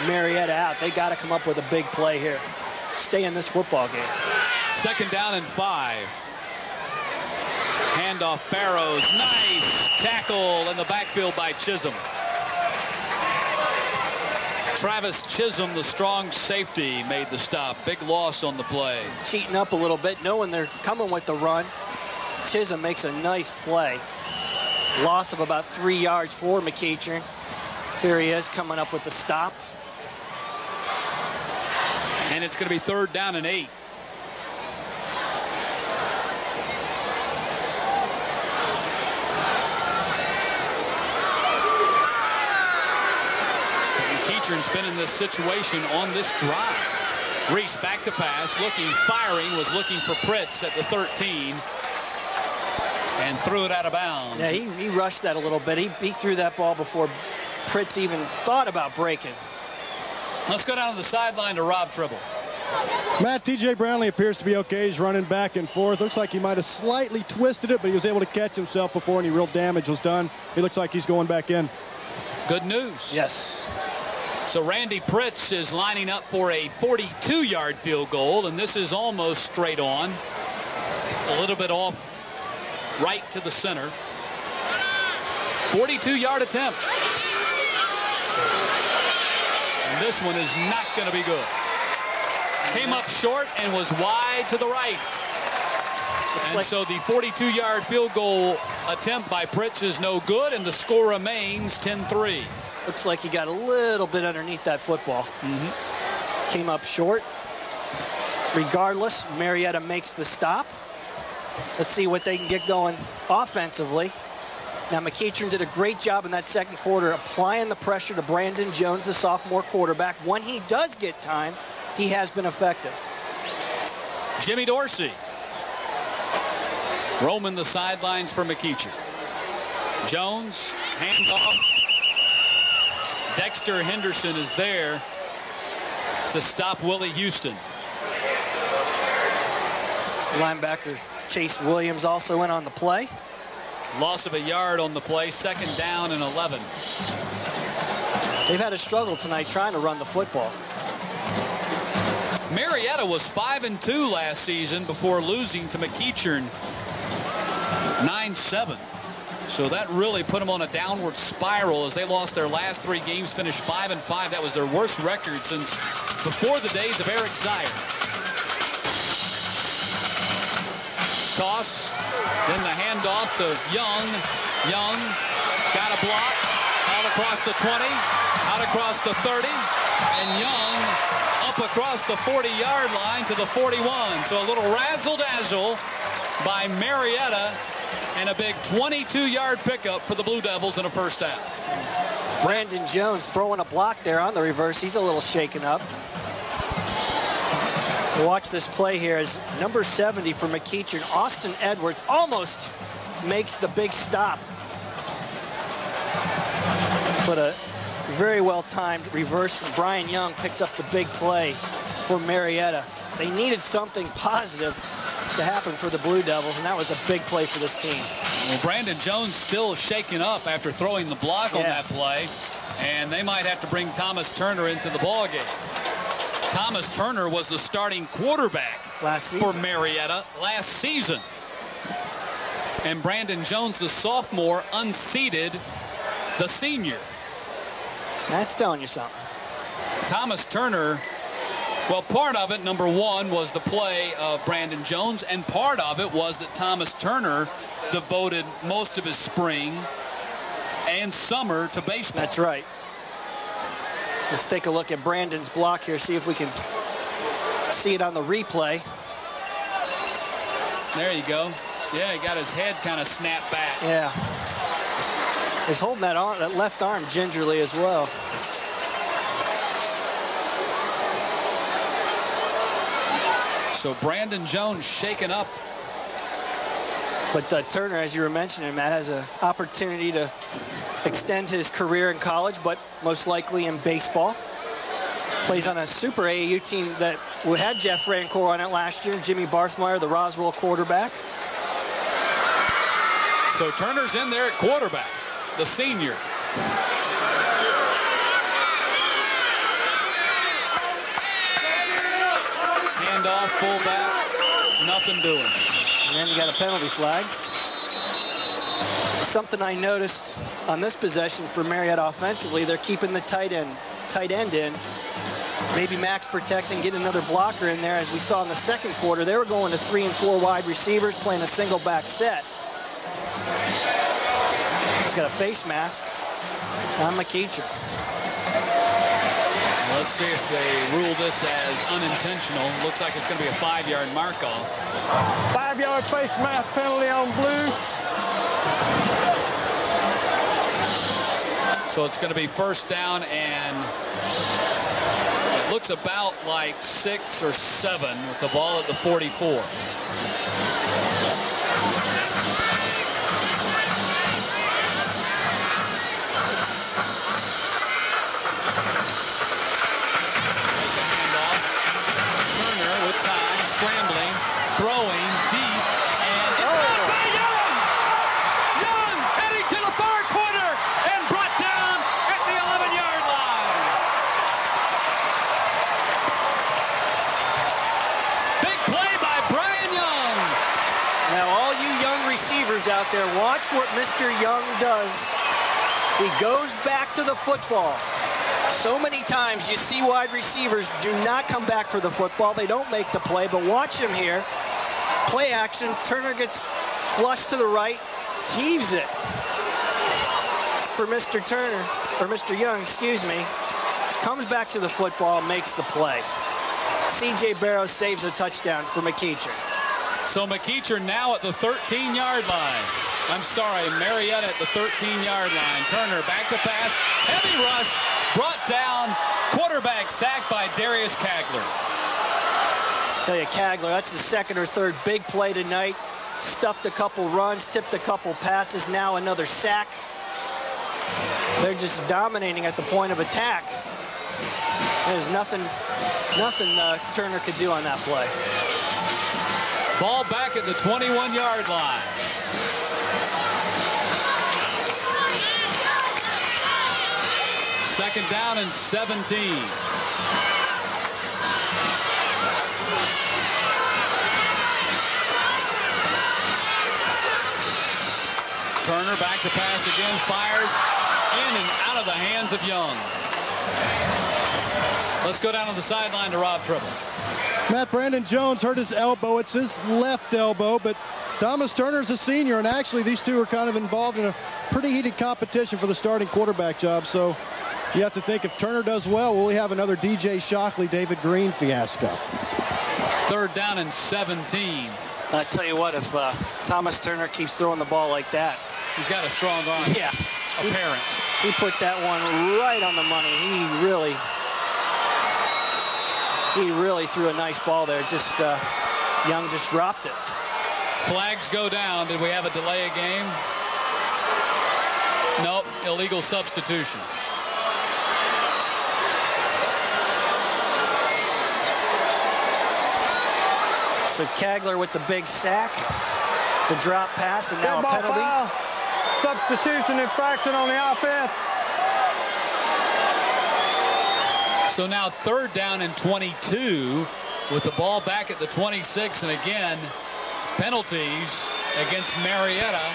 Marietta out. They got to come up with a big play here. Stay in this football game. 2nd down and 5. Handoff Barrows. Nice tackle in the backfield by Chisholm. Travis Chisholm, the strong safety, made the stop. Big loss on the play. Cheating up a little bit, knowing they're coming with the run. Chisholm makes a nice play. Loss of about 3 yards for McEachern. Here he is coming up with the stop. And it's going to be 3rd down and 8. McEachern's been in this situation on this drive. Reese back to pass, firing, was looking for Pritz at the 13. And threw it out of bounds. Yeah, he rushed that a little bit. He threw that ball before Pritz even thought about breaking. Let's go down to the sideline to Rob Tribble. Matt, T.J. Brownlee appears to be okay. He's running back and forth. Looks like he might have slightly twisted it, but he was able to catch himself before any real damage was done. He looks like he's going back in. Good news. Yes. So Randy Pritz is lining up for a 42-yard field goal, and this is almost straight on. A little bit off right to the center. 42-yard attempt. And this one is not going to be good. Came up short and was wide to the right. And so the 42-yard field goal attempt by Pritz is no good, and the score remains 10-3. Looks like he got a little bit underneath that football. Came up short. Regardless, Marietta makes the stop. Let's see what they can get going offensively. Now, McEachern did a great job in that second quarter applying the pressure to Brandon Jones, the sophomore quarterback. When he does get time, he has been effective. Jimmy Dorsey roaming the sidelines for McEachern. Jones, handoff. Dexter Henderson is there to stop Willie Houston. Linebacker Chase Williams also in on the play. Loss of a yard on the play, 2nd down and 11. They've had a struggle tonight trying to run the football. Marietta was 5-2 last season before losing to McEachern 9-7. So that really put them on a downward spiral as they lost their last 3 games, finished 5-5. That was their worst record since before the days of Eric Zier. Toss, then the handoff to Young. Young got a block, out across the 20, out across the 30, and Young up across the 40-yard line to the 41. So a little razzle-dazzle by Marietta, and a big 22-yard pickup for the Blue Devils in a first down. Brandon Jones throwing a block there on the reverse. He's a little shaken up. Watch this play here as number 70 for McEachern, Austin Edwards, almost makes the big stop. But a very well-timed reverse from Brian Young picks up the big play for Marietta. They needed something positive to happen for the Blue Devils, and that was a big play for this team. Well, Brandon Jones still shaken up after throwing the block on that play, and they might have to bring Thomas Turner into the ballgame. Thomas Turner was the starting quarterback for Marietta last season. And Brandon Jones, the sophomore, unseated the senior. That's telling you something. Thomas Turner, well, part of it, number one, was the play of Brandon Jones, and part of it was that Thomas Turner devoted most of his spring and summer to baseball. That's right. Let's take a look at Brandon's block here, see if we can see it on the replay. There you go. Yeah, he got his head kind of snapped back. Yeah. He's holding that left arm gingerly as well. So Brandon Jones shaken up. But Turner, as you were mentioning, Matt, has an opportunity to extend his career in college, but most likely in baseball. Plays on a Super AAU team that had Jeff Rancourt on it last year, Jimmy Barthmeyer, the Roswell quarterback. So Turner's in there at quarterback, the senior. Handoff, fullback, nothing doing. And then you got a penalty flag. Something I noticed on this possession for Marietta offensively, they're keeping the tight end in. Maybe max protecting, get another blocker in there. As we saw in the second quarter, they were going to 3 and 4 wide receivers, playing a single back set. He's got a face mask on McEachern. Let's see if they rule this as unintentional. Looks like it's going to be a 5-yard mark off. 5-yard face mask penalty on blue. So it's going to be first down, and it looks about like 6 or 7 with the ball at the 44. Scrambling, throwing deep, and it's caught by Young! Young heading to the far corner and brought down at the 11-yard line. Big play by Brian Young. Now, all you young receivers out there, watch what Mr. Young does. He goes back to the football. So many times you see wide receivers do not come back for the football. They don't make the play, but watch him here. Play action. Turner gets flushed to the right, heaves it for Mr. Turner, or Mr. Young, excuse me. Comes back to the football, makes the play. C.J. Barrows saves a touchdown for McEachern. So McEachern now at the 13-yard line. I'm sorry, Marietta at the 13-yard line. Turner back to pass. Heavy rush. Brought down. Quarterback sacked by Darius Kagler. Tell you, Kagler, that's the second or third big play tonight. Stuffed a couple runs, tipped a couple passes. Now another sack. They're just dominating at the point of attack. There's nothing Turner could do on that play. Ball back at the 21-yard line. Second down and 17. Turner back to pass again, fires in and out of the hands of Young. Let's go down to the sideline to Rob Tribble. Matt, Brandon Jones hurt his elbow. It's his left elbow, but Thomas Turner's a senior, and actually these two are kind of involved in a pretty heated competition for the starting quarterback job. So you have to think if Turner does well, will we have another DJ Shockley, David Green fiasco? Third down and 17. I tell you what, if Thomas Turner keeps throwing the ball like that, he's got a strong arm. Yeah, apparent. He put that one right on the money. He really threw a nice ball there. Just Young just dropped it. Flags go down. Did we have a delay of game? Nope. Illegal substitution. So Kagler with the big sack, the drop pass, and now a penalty. Foul. Substitution infraction on the offense. So now third down and 22 with the ball back at the 26. And again, penalties against Marietta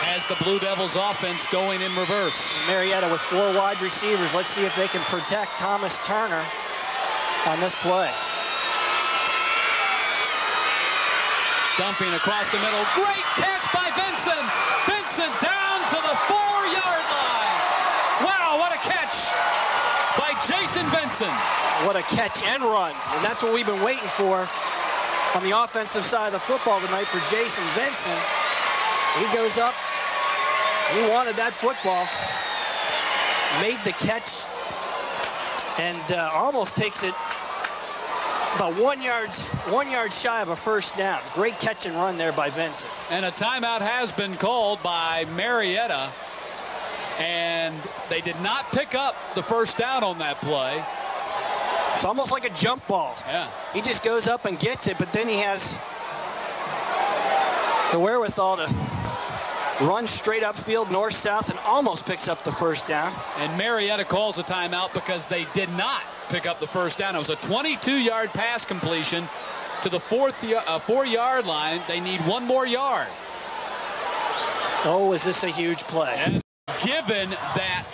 as the Blue Devils offense going in reverse. Marietta with 4 wide receivers. Let's see if they can protect Thomas Turner on this play. Dumping across the middle. Great catch by Vincent. Vincent down to the 4-yard line. Wow, what a catch by Jason Vincent. What a catch and run. And that's what we've been waiting for on the offensive side of the football tonight for Jason Vincent. He goes up. He wanted that football. Made the catch. And almost takes it about 1 yard shy of a first down. Great catch and run there by Vincent. And a timeout has been called by Marietta. And they did not pick up the first down on that play. It's almost like a jump ball. Yeah. He just goes up and gets it, but then he has the wherewithal to run straight upfield, north-south, and almost picks up the first down. And Marietta calls a timeout because they did not pick up the first down. It was a 22-yard pass completion to the 4-yard line. They need 1 more yard. Oh, is this a huge play? And given that,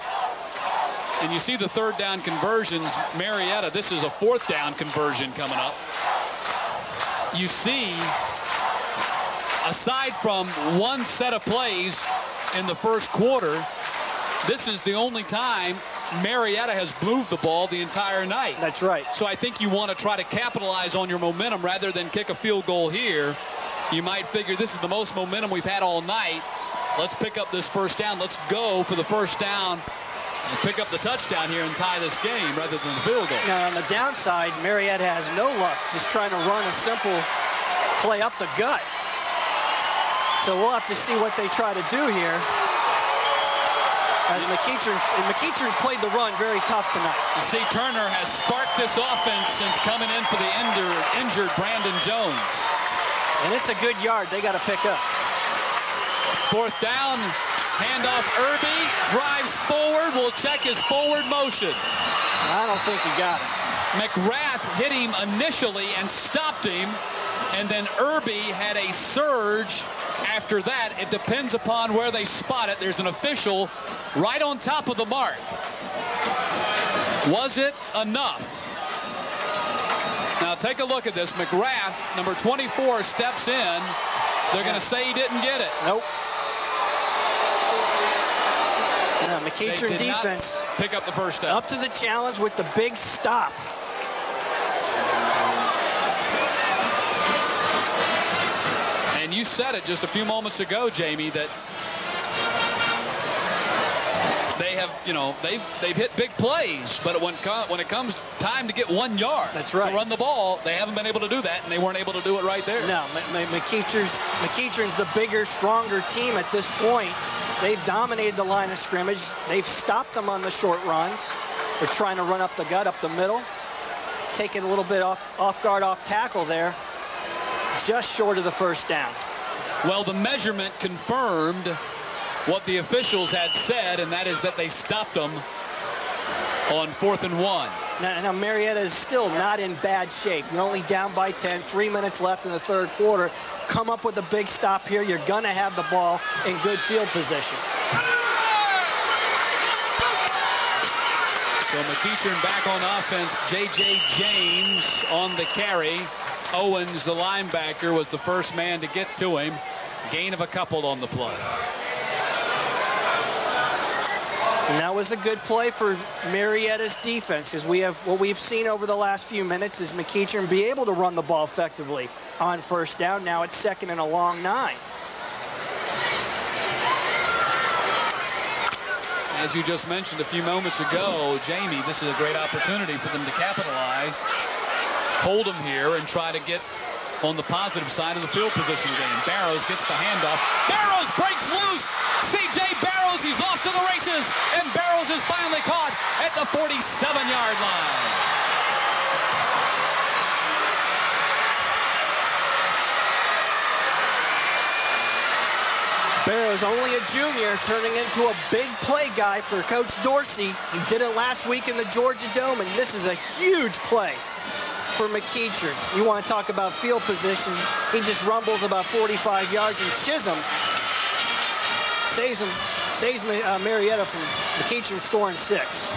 and you see the third down conversions, Marietta, this is a fourth down conversion coming up. You see, aside from one set of plays in the first quarter, this is the only time Marietta has moved the ball the entire night. That's right. So I think you want to try to capitalize on your momentum rather than kick a field goal here. You might figure this is the most momentum we've had all night. Let's pick up this first down. Let's go for the first down and pick up the touchdown here and tie this game rather than the field goal. Now, on the downside, Marietta has no luck just trying to run a simple play up the gut. So we'll have to see what they try to do here. As McEachern played the run very tough tonight. You see, Turner has sparked this offense since coming in for the injured Brandon Jones. And it's a good yard they got to pick up. Fourth down, handoff Irby, drives forward, will check his forward motion. I don't think he got it. McGrath hit him initially and stopped him, and then Irby had a surge after that. It depends upon where they spot it. There's an official right on top of the mark. Was it enough? Now take a look at this. McGrath, number 24, steps in. They're going to say he didn't get it. Nope. Yeah, McEachern defense pick up the first down. Up to the challenge with the big stop. And you said it just a few moments ago, Jamie, that they have, they've hit big plays, but when it comes time to get 1 yard, that's right, to run the ball, they haven't been able to do that, and they weren't able to do it right there. No, McEachern's the bigger, stronger team at this point. They've dominated the line of scrimmage. They've stopped them on the short runs. They're trying to run up the gut, up the middle. Taking a little bit off guard, off tackle there. Just short of the first down. Well, the measurement confirmed what the officials had said, and that is that they stopped them on 4th and 1. Now Marietta is still not in bad shape. You're only down by 10, 3 minutes left in the third quarter. Come up with a big stop here. You're going to have the ball in good field position. So McEachern back on offense. J.J. James on the carry. Owens, the linebacker, was the first man to get to him. Gain of a couple on the play. And that was a good play for Marietta's defense, because what we've seen over the last few minutes is McEachern be able to run the ball effectively on first down. Now it's 2nd and a long 9. As you just mentioned a few moments ago, Jamie, this is a great opportunity for them to capitalize, hold them here, and try to get on the positive side of the field position game. Barrows gets the handoff. Barrows breaks loose. C.J. Barrows, he's off to the races, and Barrows is finally caught at the 47-yard line. Barrows, only a junior, turning into a big play guy for Coach Dorsey. He did it last week in the Georgia Dome, and this is a huge play for McEachern. You want to talk about field position, he just rumbles about 45 yards, and Chisholm saves Marietta from McEachern scoring 6.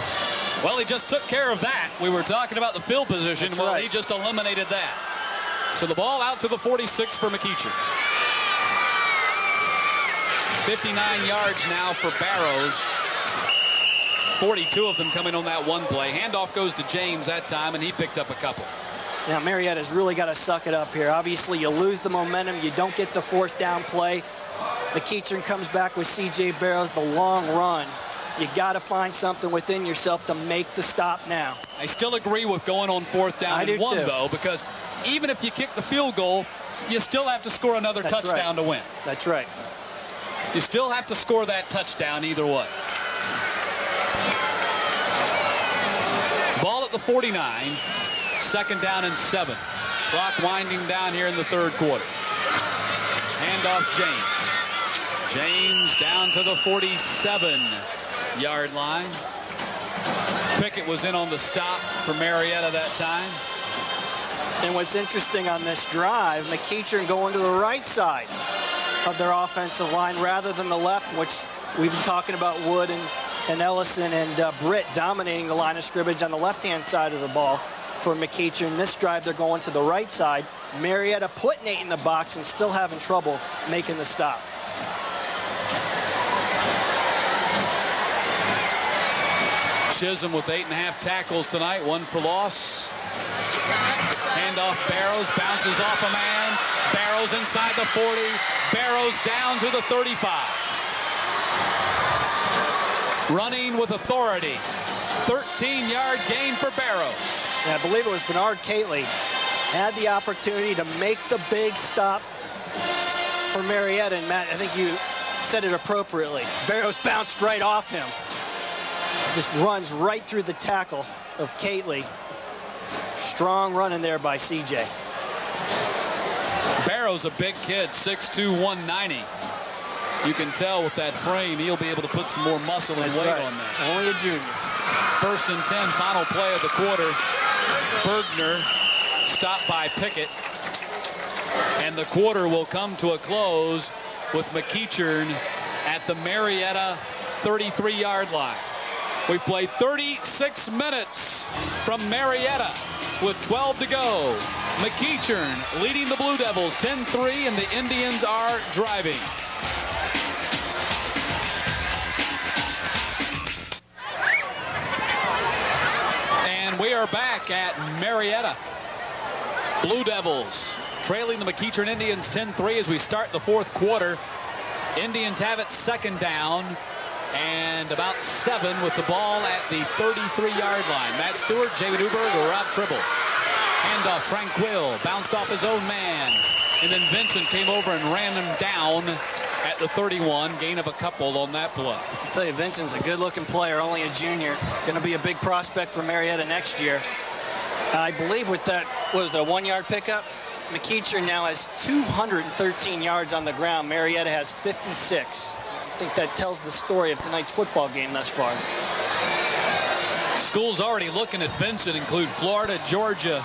Well, he just took care of that. We were talking about the field position. That's well, right. He just eliminated that. So the ball out to the 46 for McEachern. 59 yards now for Barrows. 42 of them coming on that one play. Handoff goes to James that time, and he picked up a couple. Now, Marietta's really got to suck it up here. Obviously, you lose the momentum. You don't get the 4th down play. McEachern comes back with C.J. Barrows, the long run. You got to find something within yourself to make the stop now. I still agree with going on 4th down and 1, though, because even if you kick the field goal, you still have to score another touchdown to win. That's right. You still have to score that touchdown either way. Ball at the 49. 2nd down and 7. Clock winding down here in the third quarter. Handoff James. James down to the 47-yard line. Pickett was in on the stop for Marietta that time. And what's interesting on this drive, McEachern going to the right side. of their offensive line rather than the left, which we've been talking about Wood and Ellison and Britt dominating the line of scrimmage on the left-hand side of the ball for McEachern. This drive, they're going to the right side. Marietta putting 8 in the box and still having trouble making the stop. Chisholm with 8.5 tackles tonight, 1 for loss. Handoff Barrows, bounces off a man. Barrows inside the 40. Barrows down to the 35. Running with authority. 13-yard gain for Barrows. Yeah, I believe it was Bernard Cately had the opportunity to make the big stop for Marietta. And Matt, I think you said it appropriately. Barrows bounced right off him. Just runs right through the tackle of Cately. Strong run in there by CJ. Barrows a big kid, 6'2", 190. You can tell with that frame he'll be able to put some more muscle and weight on that. Only a junior. 1st and 10, final play of the quarter. Bergner stopped by Pickett. And the quarter will come to a close with McEachern at the Marietta 33-yard line. We've played 36 minutes from Marietta with 12 to go. McEachern leading the Blue Devils 10-3, and the Indians are driving. And we are back at Marietta. Blue Devils trailing the McEachern Indians 10-3 as we start the 4th quarter. Indians have it 2nd down and about 7 with the ball at the 33-yard line. Matt Stewart, Jamie Newberg, Rob Tribble. Handoff, Tranquil, bounced off his own man. And then Vincent came over and ran him down at the 31. Gain of a couple on that play. I'll tell you, Vincent's a good-looking player, only a junior. Going to be a big prospect for Marietta next year. I believe with that, what was it, a 1-yard pickup? McEachern now has 213 yards on the ground. Marietta has 56. I think that tells the story of tonight's football game thus far. Schools already looking at Vincent include Florida, Georgia,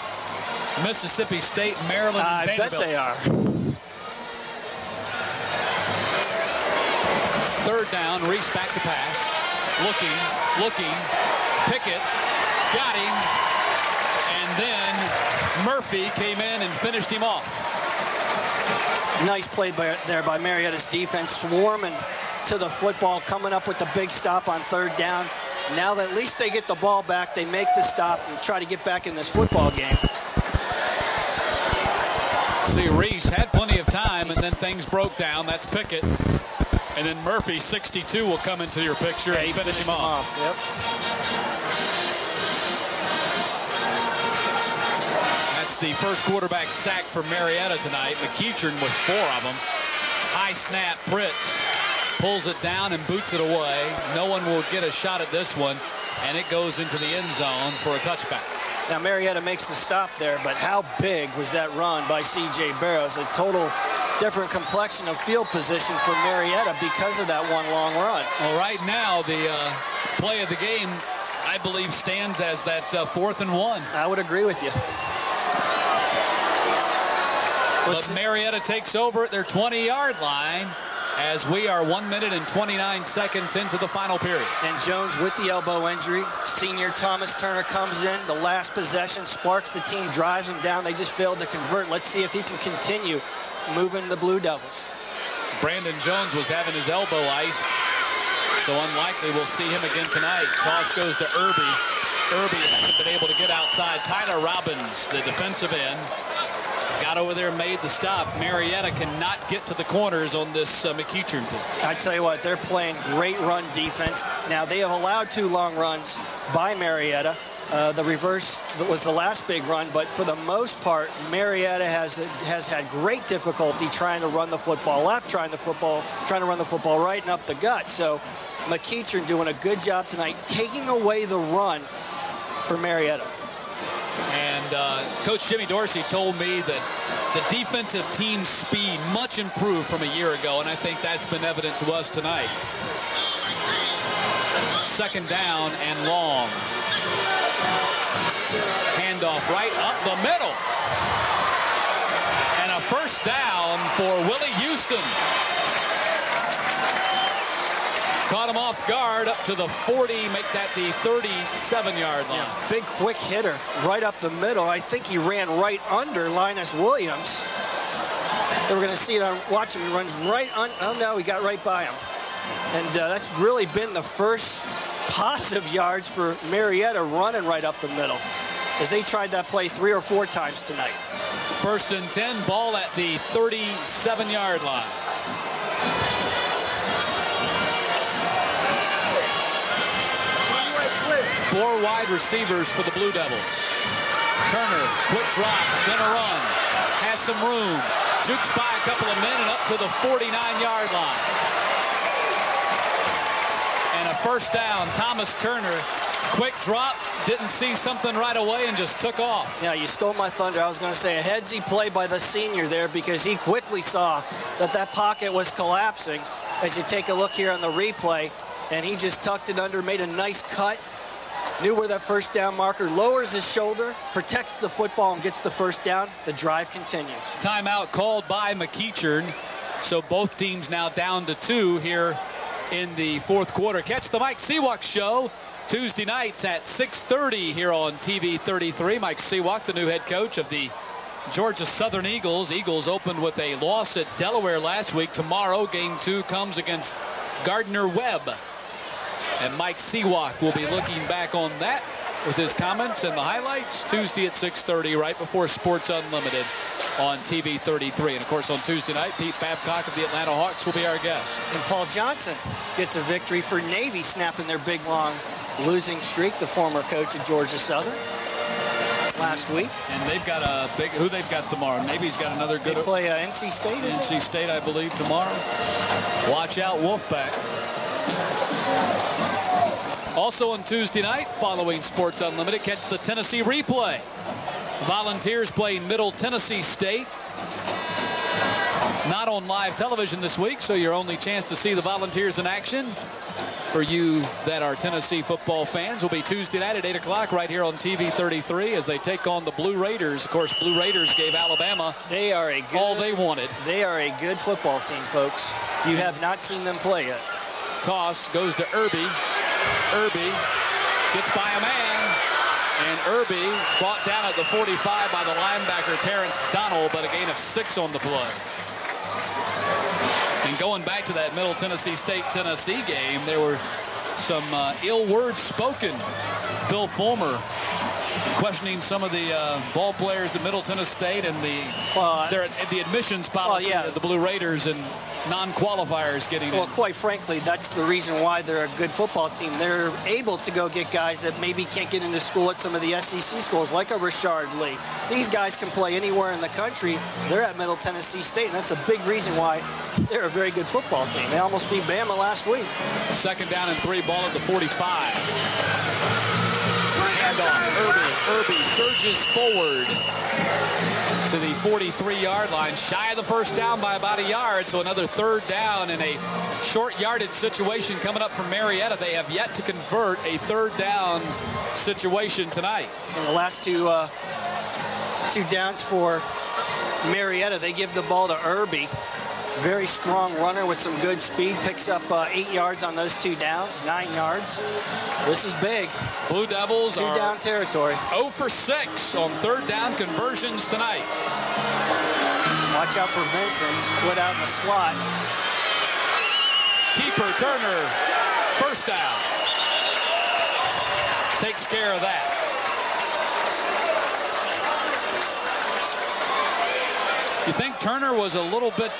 Mississippi State, Maryland, and Vanderbilt. I bet they are. 3rd down, Reese back to pass. Looking. Pickett got him. And then Murphy came in and finished him off. Nice play there by Marietta's defense, swarming to the football, coming up with the big stop on 3rd down. Now that at least they get the ball back, they make the stop and try to get back in this football game. See, Reese had plenty of time, and then things broke down. That's Pickett. And then Murphy, 62, will come into your picture and finish him off. Yep. That's the first quarterback sack for Marietta tonight. McEachern with 4 of them. High snap, Pritz pulls it down and boots it away. No one will get a shot at this one, and it goes into the end zone for a touchback. Now Marietta makes the stop there, but how big was that run by C.J. Barrows? A total different complexion of field position for Marietta because of that one long run. Well, right now, the play of the game, I believe, stands as that 4th and 1. I would agree with you. But Marietta takes over at their 20-yard line as we are 1 minute and 29 seconds into the final period. And Jones with the elbow injury. Senior Thomas Turner comes in. The last possession sparks the team, drives them down. They just failed to convert. Let's see if he can continue moving the Blue Devils. Brandon Jones was having his elbow iced, so unlikely we'll see him again tonight. Toss goes to Irby. Irby hasn't been able to get outside. Tyler Robbins, the defensive end, got over there and made the stop. Marietta cannot get to the corners on this McEachern team. I tell you what, they're playing great run defense. Now, they have allowed 2 long runs by Marietta. The reverse was the last big run, but for the most part, Marietta has had great difficulty trying to run the football left, trying to run the football right and up the gut. So McEachern doing a good job tonight, taking away the run for Marietta. And Coach Jimmy Dorsey told me that the defensive team speed much improved from a year ago, and I think that's been evident to us tonight. 2nd down and long. Handoff right up the middle. And a first down for Willie Houston. Caught him off guard up to the 40, make that the 37-yard line. Yeah, big, quick hitter right up the middle. I think he ran right under Linus Williams. They were going to see it on watching. He runs right on. Oh, no, he got right by him. And that's really been the first positive yards for Marietta, running right up the middle, as they tried that play 3 or 4 times tonight. 1st and 10, ball at the 37-yard line. Four wide receivers for the Blue Devils. Turner, quick drop, gonna run, has some room, jukes by a couple of men and up to the 49-yard line. And a first down. Thomas Turner, quick drop, didn't see something right away and just took off. Yeah, you stole my thunder. I was going to say a headsy play by the senior there, because he quickly saw that that pocket was collapsing. As you take a look here on the replay, and he just tucked it under, made a nice cut, knew where that first down marker, lowers his shoulder, protects the football, and gets the first down. The drive continues. Timeout called by McEachern. So both teams now down to 2 here in the 4th quarter. Catch the Mike Seawalk Show Tuesday nights at 6:30 here on TV 33. Mike Seawalk, the new head coach of the Georgia Southern Eagles. Eagles opened with a loss at Delaware last week. Tomorrow, game 2 comes against Gardner-Webb. And Mike Seawalk will be looking back on that with his comments and the highlights Tuesday at 6:30, right before Sports Unlimited on TV 33. And, of course, on Tuesday night, Pete Babcock of the Atlanta Hawks will be our guest. And Paul Johnson gets a victory for Navy, snapping their big, long losing streak, the former coach of Georgia Southern last week. And they've got a big, who they've got tomorrow? Navy's got another good. They play NC State, is NC State, I believe, tomorrow. Watch out, Wolfpack. Also on Tuesday night, following Sports Unlimited, catch the Tennessee replay. Volunteers playing Middle Tennessee State. Not on live television this week, so your only chance to see the Volunteers in action for you that are Tennessee football fans will be Tuesday night at 8 o'clock right here on TV 33 as they take on the Blue Raiders. Of course, Blue Raiders gave Alabama all they wanted. They are a good football team, folks. You have not seen them play yet. Toss goes to Irby. Irby gets by a man. And Irby brought down at the 45 by the linebacker Terrence Donald, but a gain of 6 on the play. And going back to that Middle Tennessee State-Tennessee game, there were some ill words spoken. Phil Fulmer questioning some of the ball players at Middle Tennessee State and the admissions policy of the Blue Raiders and non-qualifiers getting in. Well, quite frankly, that's the reason why they're a good football team. They're able to go get guys that maybe can't get into school at some of the SEC schools, like a Richard Lee. These guys can play anywhere in the country. They're at Middle Tennessee State, and that's a big reason why they're a very good football team. They almost beat Bama last week. 2nd down and 3, ball at the 45. Handoff, Irby surges forward to the 43-yard line, shy of the first down by about a yard, so another 3rd down in a short yardage situation coming up from Marietta. They have yet to convert a 3rd down situation tonight. In the last two downs for Marietta, they give the ball to Irby. Very strong runner with some good speed. Picks up 8 yards on those 2 downs, 9 yards. This is big. Blue Devils are 2-down territory. 0 for 6 on 3rd down conversions tonight. Watch out for Vincent. Split out in the slot. Keeper Turner. First down. Takes care of that. You think Turner was a little bit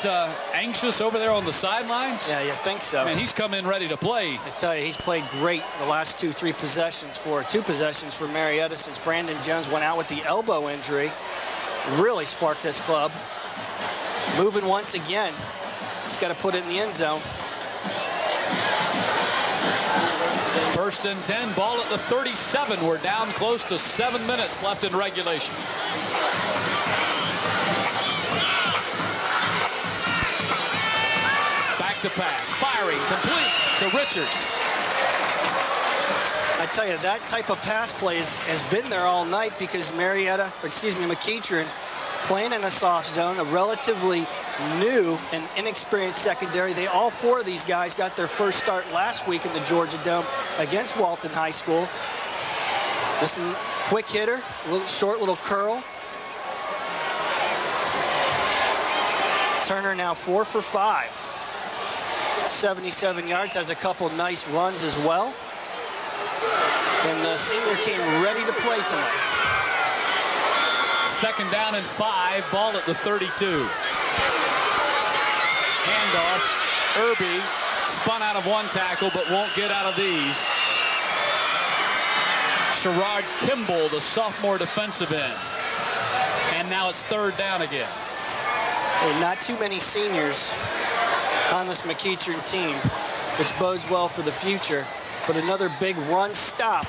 anxious over there on the sidelines? Yeah, you think so. And he's come in ready to play. I tell you, he's played great the last 2 possessions for Marietta since Brandon Jones went out with the elbow injury. Really sparked this club. Moving once again. He's got to put it in the end zone. 1st and 10, ball at the 37. We're down close to 7 minutes left in regulation. To pass, firing, complete to Richards. I tell you, that type of pass play has been there all night because McEachern playing in a soft zone, a relatively new and inexperienced secondary. All four of these guys got their first start last week in the Georgia Dome against Walton High School. This is a quick hitter, short little curl. Turner now 4 for 5. 77 yards, has a couple nice runs as well. And the senior came ready to play tonight. 2nd down and 5, ball at the 32. Handoff, Irby spun out of one tackle but won't get out of these. Sherrod Kimball, the sophomore defensive end. And now it's 3rd down again. Well, not too many seniors on this McEachern team, which bodes well for the future. But another big run stop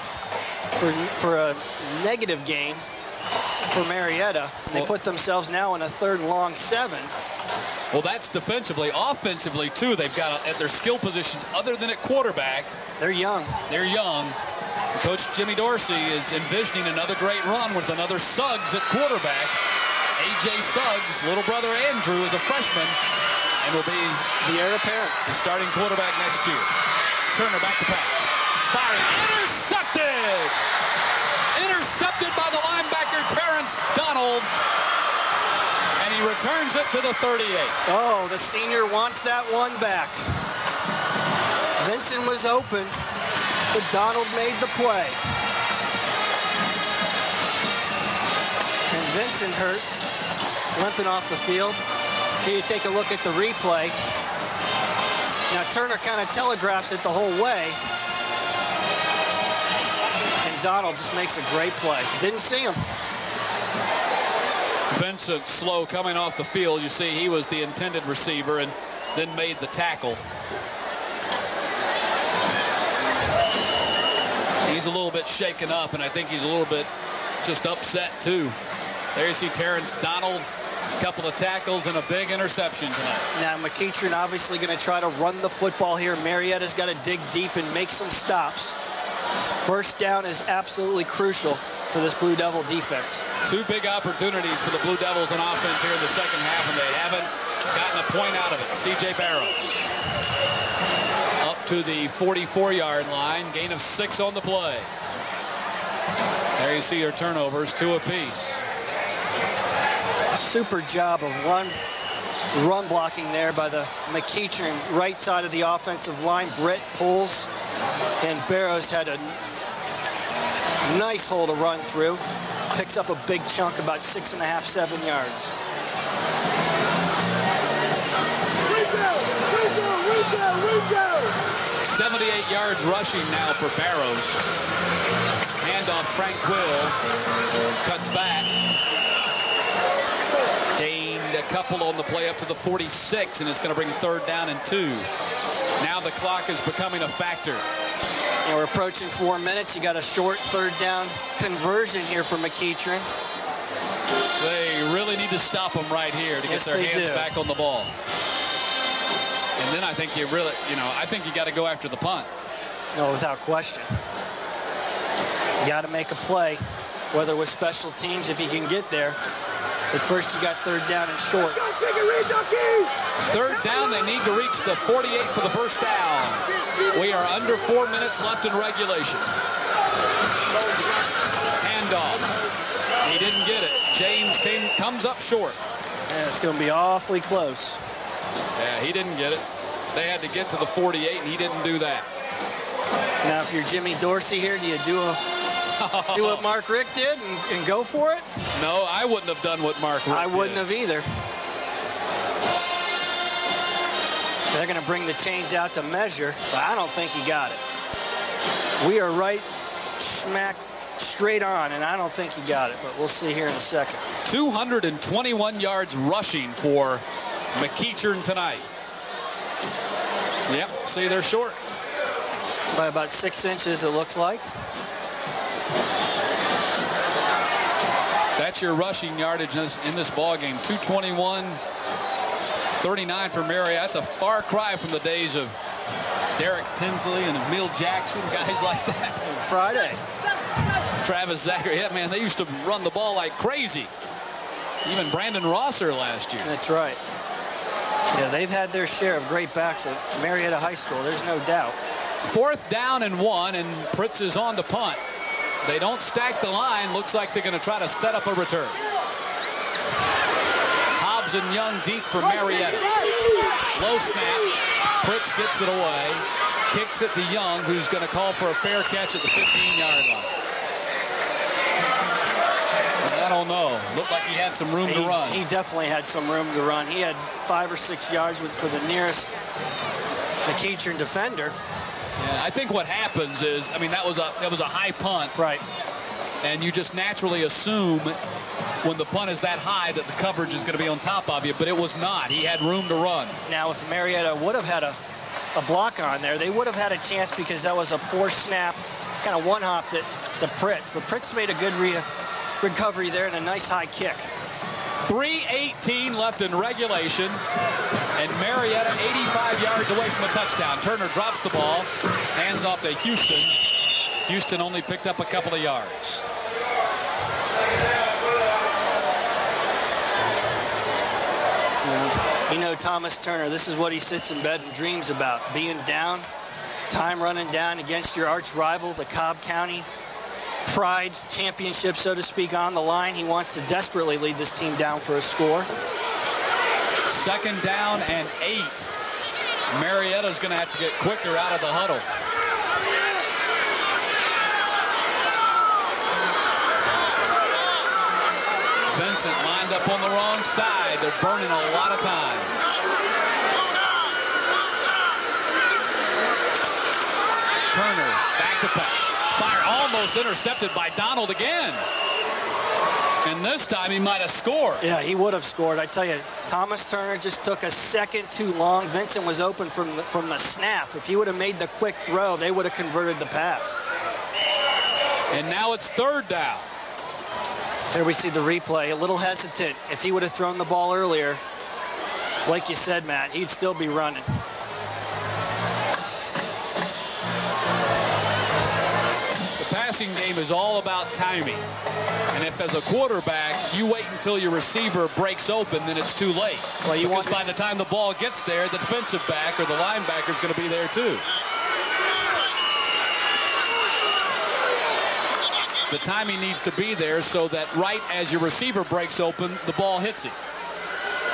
for a negative gain for Marietta. They put themselves now in a 3rd and long 7. Well, that's defensively. Offensively, too, they've got at their skill positions other than at quarterback. They're young. They're young. Coach Jimmy Dorsey is envisioning another great run with another Suggs at quarterback. A.J. Suggs, little brother Andrew, is a freshman and will be the heir apparent, the starting quarterback next year. Turner back to pass. Firing. Intercepted! Intercepted by the linebacker, Terrence Donald. And he returns it to the 38. Oh, the senior wants that one back. Vincent was open, but Donald made the play. And Vincent hurt, limping off the field. Here you take a look at the replay. Now Turner kind of telegraphs it the whole way. And Donald just makes a great play. Didn't see him. Vincent slow coming off the field. You see he was the intended receiver and then made the tackle. He's a little bit shaken up, and I think he's a little bit just upset too. There you see Terrence Donald, a couple of tackles and a big interception tonight. Now McEachern obviously going to try to run the football here. Marietta's got to dig deep and make some stops. 1st down is absolutely crucial for this Blue Devil defense. 2 big opportunities for the Blue Devils on offense here in the 2nd half, and they haven't gotten a point out of it. C.J. Barrows up to the 44-yard line, gain of 6 on the play. There you see your turnovers, 2 apiece. Super job of run blocking there by the McEachern right side of the offensive line. Britt pulls, and Barrows had a nice hole to run through. Picks up a big chunk, about 6.5, 7 yards. 78 yards rushing now for Barrows. Handoff, Tranquil cuts back. Gained a couple on the play up to the 46, and it's going to bring 3rd down and 2. Now the clock is becoming a factor. And we're approaching 4 minutes. You got a short 3rd down conversion here for McEachern. They really need to stop them right here to get their hands back on the ball. And then I think you really, I think you got to go after the punt. No, without question. You got to make a play, whether with special teams if you can get there. But first you got 3rd down and short. 3rd down, they need to reach the 48 for the 1st down. We are under 4 minutes left in regulation. Handoff. He didn't get it. James comes up short. Yeah, it's going to be awfully close. Yeah, he didn't get it. They had to get to the 48, and he didn't do that. Now, if you're Jimmy Dorsey here, do you do what Mark Richt did and go for it? No, I wouldn't have done what Mark Richt did. I wouldn't have either. They're going to bring the chains out to measure, but I don't think he got it. We are right smack straight on, and I don't think he got it, but we'll see here in a second. 221 yards rushing for McEachern tonight. Yep, see, they're short. By about 6 inches, it looks like. That's your rushing yardage in this ball game. 221-39 for Marietta. That's a far cry from the days of Derek Tinsley and Emil Jackson, guys like that. Friday. Travis Zachary. Yeah, man, they used to run the ball like crazy. Even Brandon Rosser last year. That's right. Yeah, they've had their share of great backs at Marietta High School. There's no doubt. 4th down and 1, and Pritz is on to punt. They don't stack the line. Looks like they're going to try to set up a return. Hobbs and Young deep for Marietta. Low snap. Pritz gets it away. Kicks it to Young, who's going to call for a fair catch at the 15-yard line. I don't know. Looked like he had some room to run. He definitely had some room to run. He had 5 or 6 yards for the nearest McEachern defender. Yeah, I think what happens is, I mean, that was a high punt. Right. And you just naturally assume when the punt is that high that the coverage is going to be on top of you, but it was not. He had room to run. Now, if Marietta would have had a block on there, they would have had a chance because that was a poor snap, kind of one-hopped it to Pritz. But Pritz made a good recovery there and a nice high kick. 3:18 left in regulation, and Marietta 85 yards away from a touchdown. Turner drops the ball, hands off to Houston. Houston only picked up a couple of yards. You know, Thomas Turner, this is what he sits in bed and dreams about, being down, time running down against your arch rival, the Cobb County Pride Championship, so to speak, on the line. He wants to desperately lead this team down for a score. 2nd down and 8. Marietta's going to have to get quicker out of the huddle. Vincent lined up on the wrong side. They're burning a lot of time. Turner back to pass. Fire almost intercepted by Donald again. And this time he might have scored. Yeah, he would have scored. I tell you, Thomas Turner just took a second too long. Vincent was open from the snap. If he would have made the quick throw, they would have converted the pass. And now it's 3rd down. Here we see the replay. A little hesitant. If he would have thrown the ball earlier, like you said, Matt, he'd still be running. Passing game is all about timing. And if as a quarterback you wait until your receiver breaks open, then it's too late. Well, because by the time the ball gets there, the defensive back or the linebacker is going to be there too. The timing needs to be there so that right as your receiver breaks open, the ball hits him.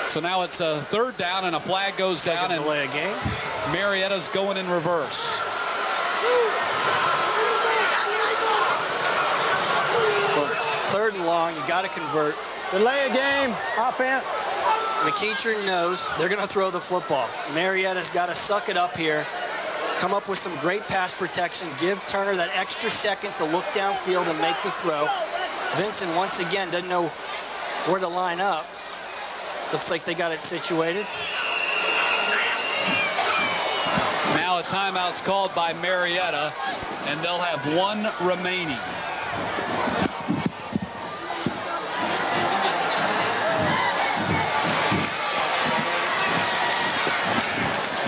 So now it's a 3rd down and a flag goes down, and delay a game. Marietta's going in reverse. Well, 3rd and long, you got to convert. Delay a game, offense. McEachern knows they're going to throw the football. Marietta's got to suck it up here, come up with some great pass protection, give Turner that extra second to look downfield and make the throw. Vincent, once again, doesn't know where to line up. Looks like they got it situated. Now a timeout's called by Marietta, and they'll have 1 remaining.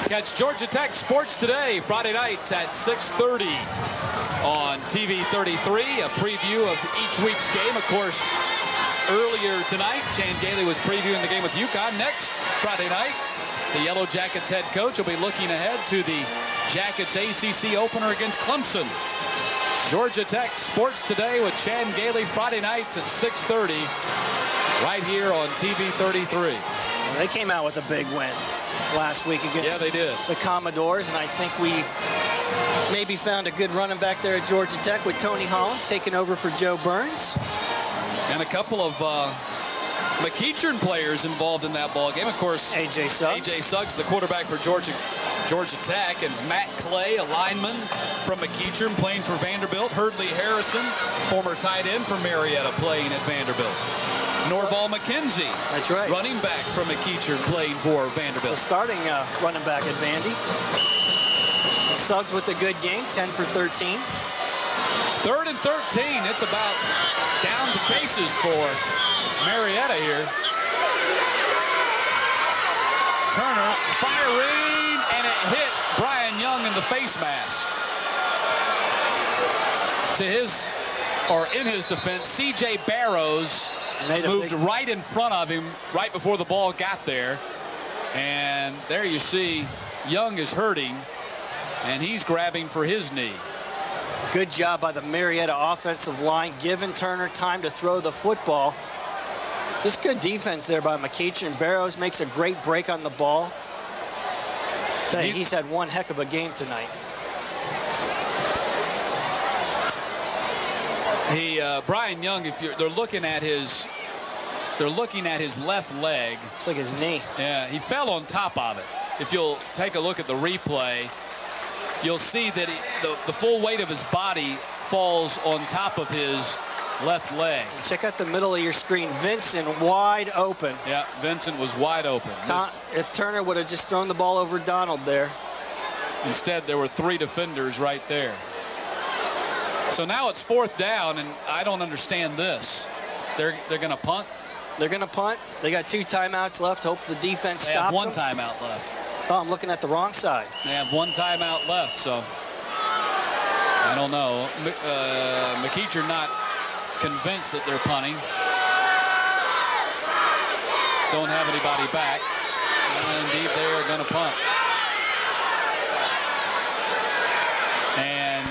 Catch Georgia Tech Sports Today, Friday nights at 6:30 on TV 33. A preview of each week's game. Of course, earlier tonight, Chan Gailey was previewing the game with UConn. Next Friday night, the Yellow Jackets head coach will be looking ahead to the Jackets ACC opener against Clemson. Georgia Tech Sports Today with Chan Gailey, Friday nights at 6:30 right here on TV 33. Well, they came out with a big win last week against the Commodores, and I think we maybe found a good running back there at Georgia Tech with Tony Hollins taking over for Joe Burns. And a couple of McEachern players involved in that ball game. Of course, A.J. Suggs, the quarterback for Georgia Tech, and Matt Clay, a lineman from McEachern, playing for Vanderbilt. Hurdley Harrison, former tight end for Marietta, playing at Vanderbilt. Norval McKenzie, that's right, running back from McEachern, playing for Vanderbilt. The starting running back at Vandy. Suggs with a good game, 10 for 13. 3rd and 13. It's about down to bases for Marietta here. Turner firing, and it hit Brian Young in the face mask. In his defense, C.J. Barrows moved right in front of him right before the ball got there. And there you see Young is hurting, and he's grabbing for his knee. Good job by the Marietta offensive line, giving Turner time to throw the football. Just good defense there by McEachern. Barrows makes a great break on the ball. He's had one heck of a game tonight. Brian Young, they're looking at his left leg. Looks like his knee. Yeah, he fell on top of it. If you'll take a look at the replay, you'll see that the full weight of his body falls on top of his left leg. Check out the middle of your screen. Vincent wide open. Yeah, Vincent was wide open. If Turner would have just thrown the ball over Donald there. Instead, there were 3 defenders right there. So now it's 4th down, and I don't understand this. They're going to punt? They're going to punt. They got 2 timeouts left. Hope the defense stops them. They have 1 timeout left. Oh, I'm looking at the wrong side. They have 1 timeout left, so I don't know. McEachern not convinced that they're punting. Don't have anybody back. And indeed, they are going to punt. And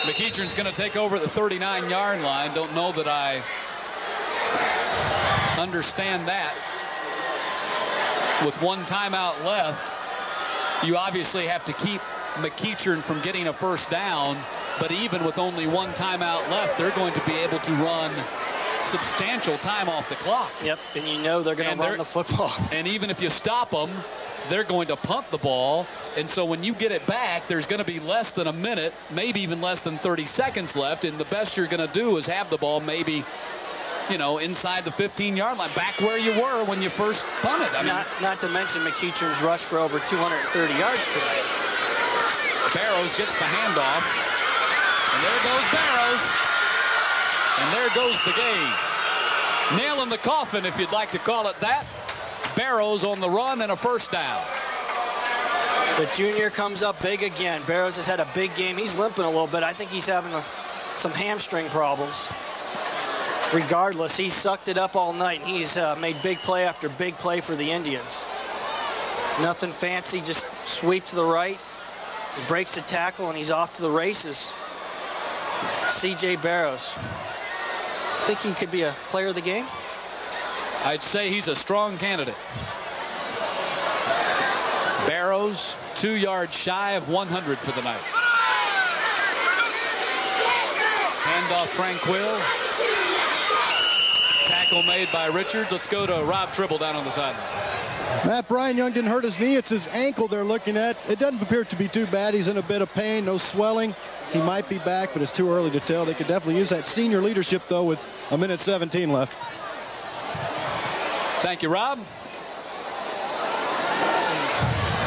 McEachern's going to take over at the 39-yard line. Don't know that I understand that. With 1 timeout left, you obviously have to keep McEachern from getting a first down. But even with only 1 timeout left, they're going to be able to run substantial time off the clock. Yep, and you know they're going to run the football. And even if you stop them, they're going to punt the ball. And so when you get it back, there's going to be less than a minute, maybe even less than 30 seconds left. And the best you're going to do is have the ball maybe, inside the 15-yard line, back where you were when you first punted. Not to mention McEachern's rush for over 230 yards tonight. Barrows gets the handoff. And there goes Barrows. And there goes the game. Nail in the coffin, if you'd like to call it that. Barrows on the run and a first down. The junior comes up big again. Barrows has had a big game. He's limping a little bit. I think he's having some hamstring problems. Regardless, he sucked it up all night, and he's made big play after big play for the Indians. Nothing fancy, just sweep to the right. He breaks the tackle, and he's off to the races. C.J. Barrows. Think he could be a player of the game? I'd say he's a strong candidate. Barrows, 2 yards shy of 100 for the night. Handoff Tranquil. Tackle made by Richards. Let's go to Rob Tribble down on the sideline. Matt, Brian Young didn't hurt his knee. It's his ankle they're looking at. It doesn't appear to be too bad. He's in a bit of pain, no swelling. He might be back, but it's too early to tell. They could definitely use that senior leadership, though, with 1:17 left. Thank you, Rob.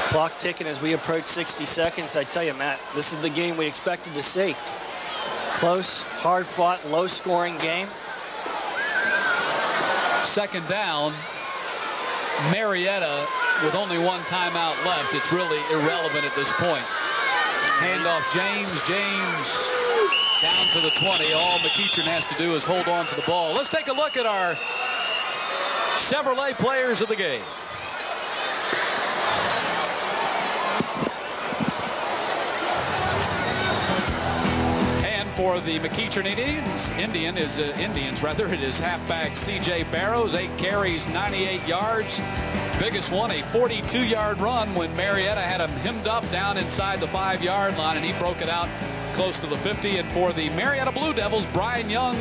Clock ticking as we approach 60 seconds. I tell you, Matt, this is the game we expected to see. Close, hard-fought, low-scoring game. 2nd down. Marietta with only 1 timeout left. It's really irrelevant at this point. Handoff James. James down to the 20. All McEachern has to do is hold on to the ball. Let's take a look at our Chevrolet players of the game. And for the McEachern Indians, it is halfback C.J. Barrows, 8 carries, 98 yards. Biggest one, a 42-yard run when Marietta had him hemmed up down inside the 5-yard line, and he broke it out close to the 50. And for the Marietta Blue Devils, Brian Young,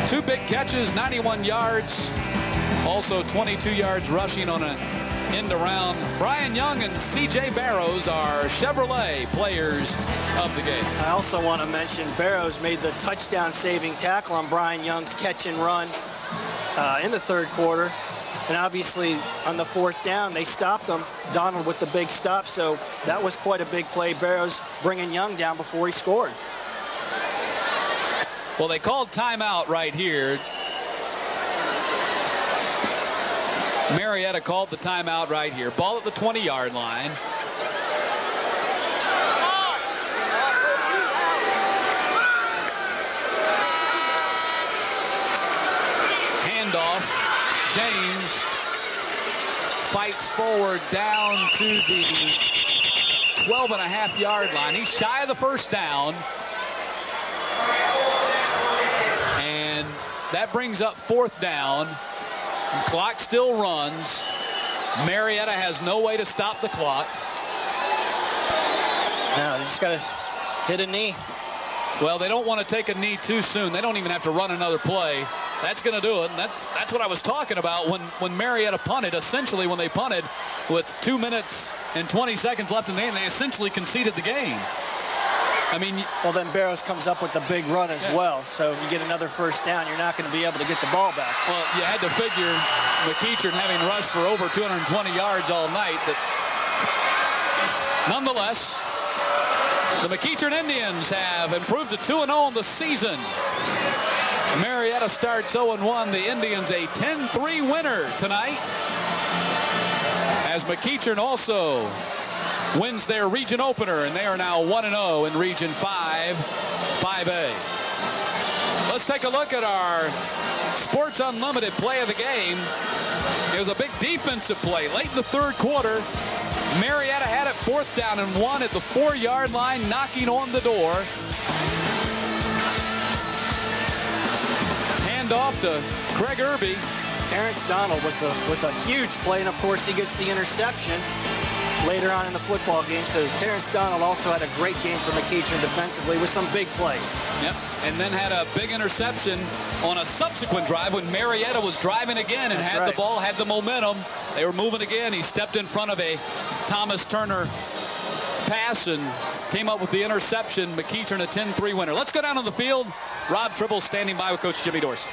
2 big catches, 91 yards. Also 22 yards rushing on an end around. Brian Young and C.J. Barrows are Chevrolet players of the game. I also want to mention Barrows made the touchdown-saving tackle on Brian Young's catch and run in the 3rd quarter. And obviously on the 4th down, they stopped him. Donald with the big stop, so that was quite a big play. Barrows bringing Young down before he scored. Well, they called timeout right here. Marietta called the timeout right here. Ball at the 20-yard line. handoff. James fights forward down to the 12.5-yard line. He's shy of the first down. And that brings up 4th down. The clock still runs. Marietta has no way to stop the clock. No, they just got to hit a knee. Well, they don't want to take a knee too soon. They don't even have to run another play. That's going to do it, and that's what I was talking about when Marietta punted. Essentially, when they punted with 2 minutes and 20 seconds left in the game, they essentially conceded the game. I mean, well, then Barrows comes up with the big run as well. So if you get another first down, you're not going to be able to get the ball back. Well, you had to figure McEachern having rushed for over 220 yards all night. But nonetheless, the McEachern Indians have improved to 2-0 on the season. Marietta starts 0-1. The Indians a 10-3 winner tonight, as McEachern also wins their region opener, and they are now 1-0 in Region 5A. Let's take a look at our Sports Unlimited play of the game. It was a big defensive play. Late in the 3rd quarter, Marietta had it 4th down and 1 at the 4-yard line, knocking on the door. Hand off to Craig Irby. Terrence Donald with a huge play, and of course he gets the interception later on in the football game. So Terrence Donald also had a great game for McEachern defensively with some big plays. Yep, and then had a big interception on a subsequent drive when Marietta was driving again and had the ball, had the momentum. They were moving again. He stepped in front of a Thomas Turner pass and came up with the interception. McEachern a 10-3 winner. Let's go down on the field. Rob Tribble standing by with Coach Jimmy Dorsey.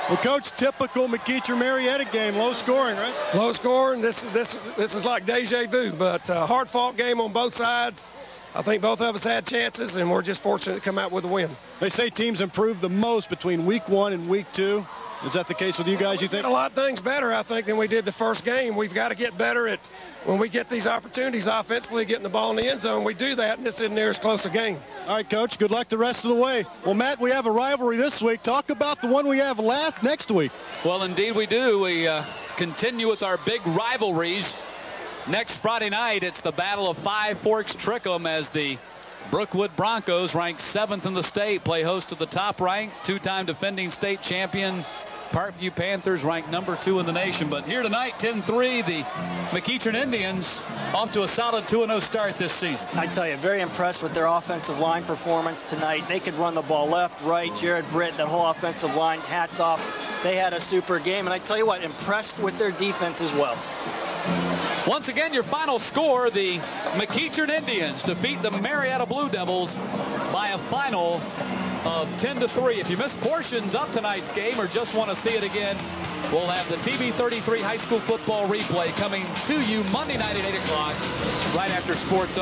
Well, Coach, typical McEachern Marietta game, low scoring, right? Low scoring. This is like deja vu, but hard-fought game on both sides. I think both of us had chances, and we're just fortunate to come out with a win. They say teams improve the most between week 1 and week 2. Is that the case with you guys, you think? A lot of things better, I think, than we did the first game. We've got to get better at, when we get these opportunities offensively, getting the ball in the end zone. We do that, and this isn't near as close a game. All right, Coach, good luck the rest of the way. Well, Matt, we have a rivalry this week. Talk about the one we have next week. Well, indeed we do. We continue with our big rivalries. Next Friday night, it's the Battle of Five Forks Trickham, as the Brookwood Broncos, ranked 7th in the state, play host to the top-ranked, 2-time defending state champion Parkview Panthers, ranked number 2 in the nation. But here tonight, 10-3, the McEachern Indians off to a solid 2-0 start this season. I tell you, very impressed with their offensive line performance tonight. They could run the ball left, right. Jared Britt, that whole offensive line, hats off. They had a super game. And I tell you what, impressed with their defense as well. Once again, your final score, the McEachern Indians defeat the Marietta Blue Devils by a final of 10-3. If you missed portions of tonight's game or just want to see it again, we'll have the TV33 high school football replay coming to you Monday night at 8 o'clock, right after Sports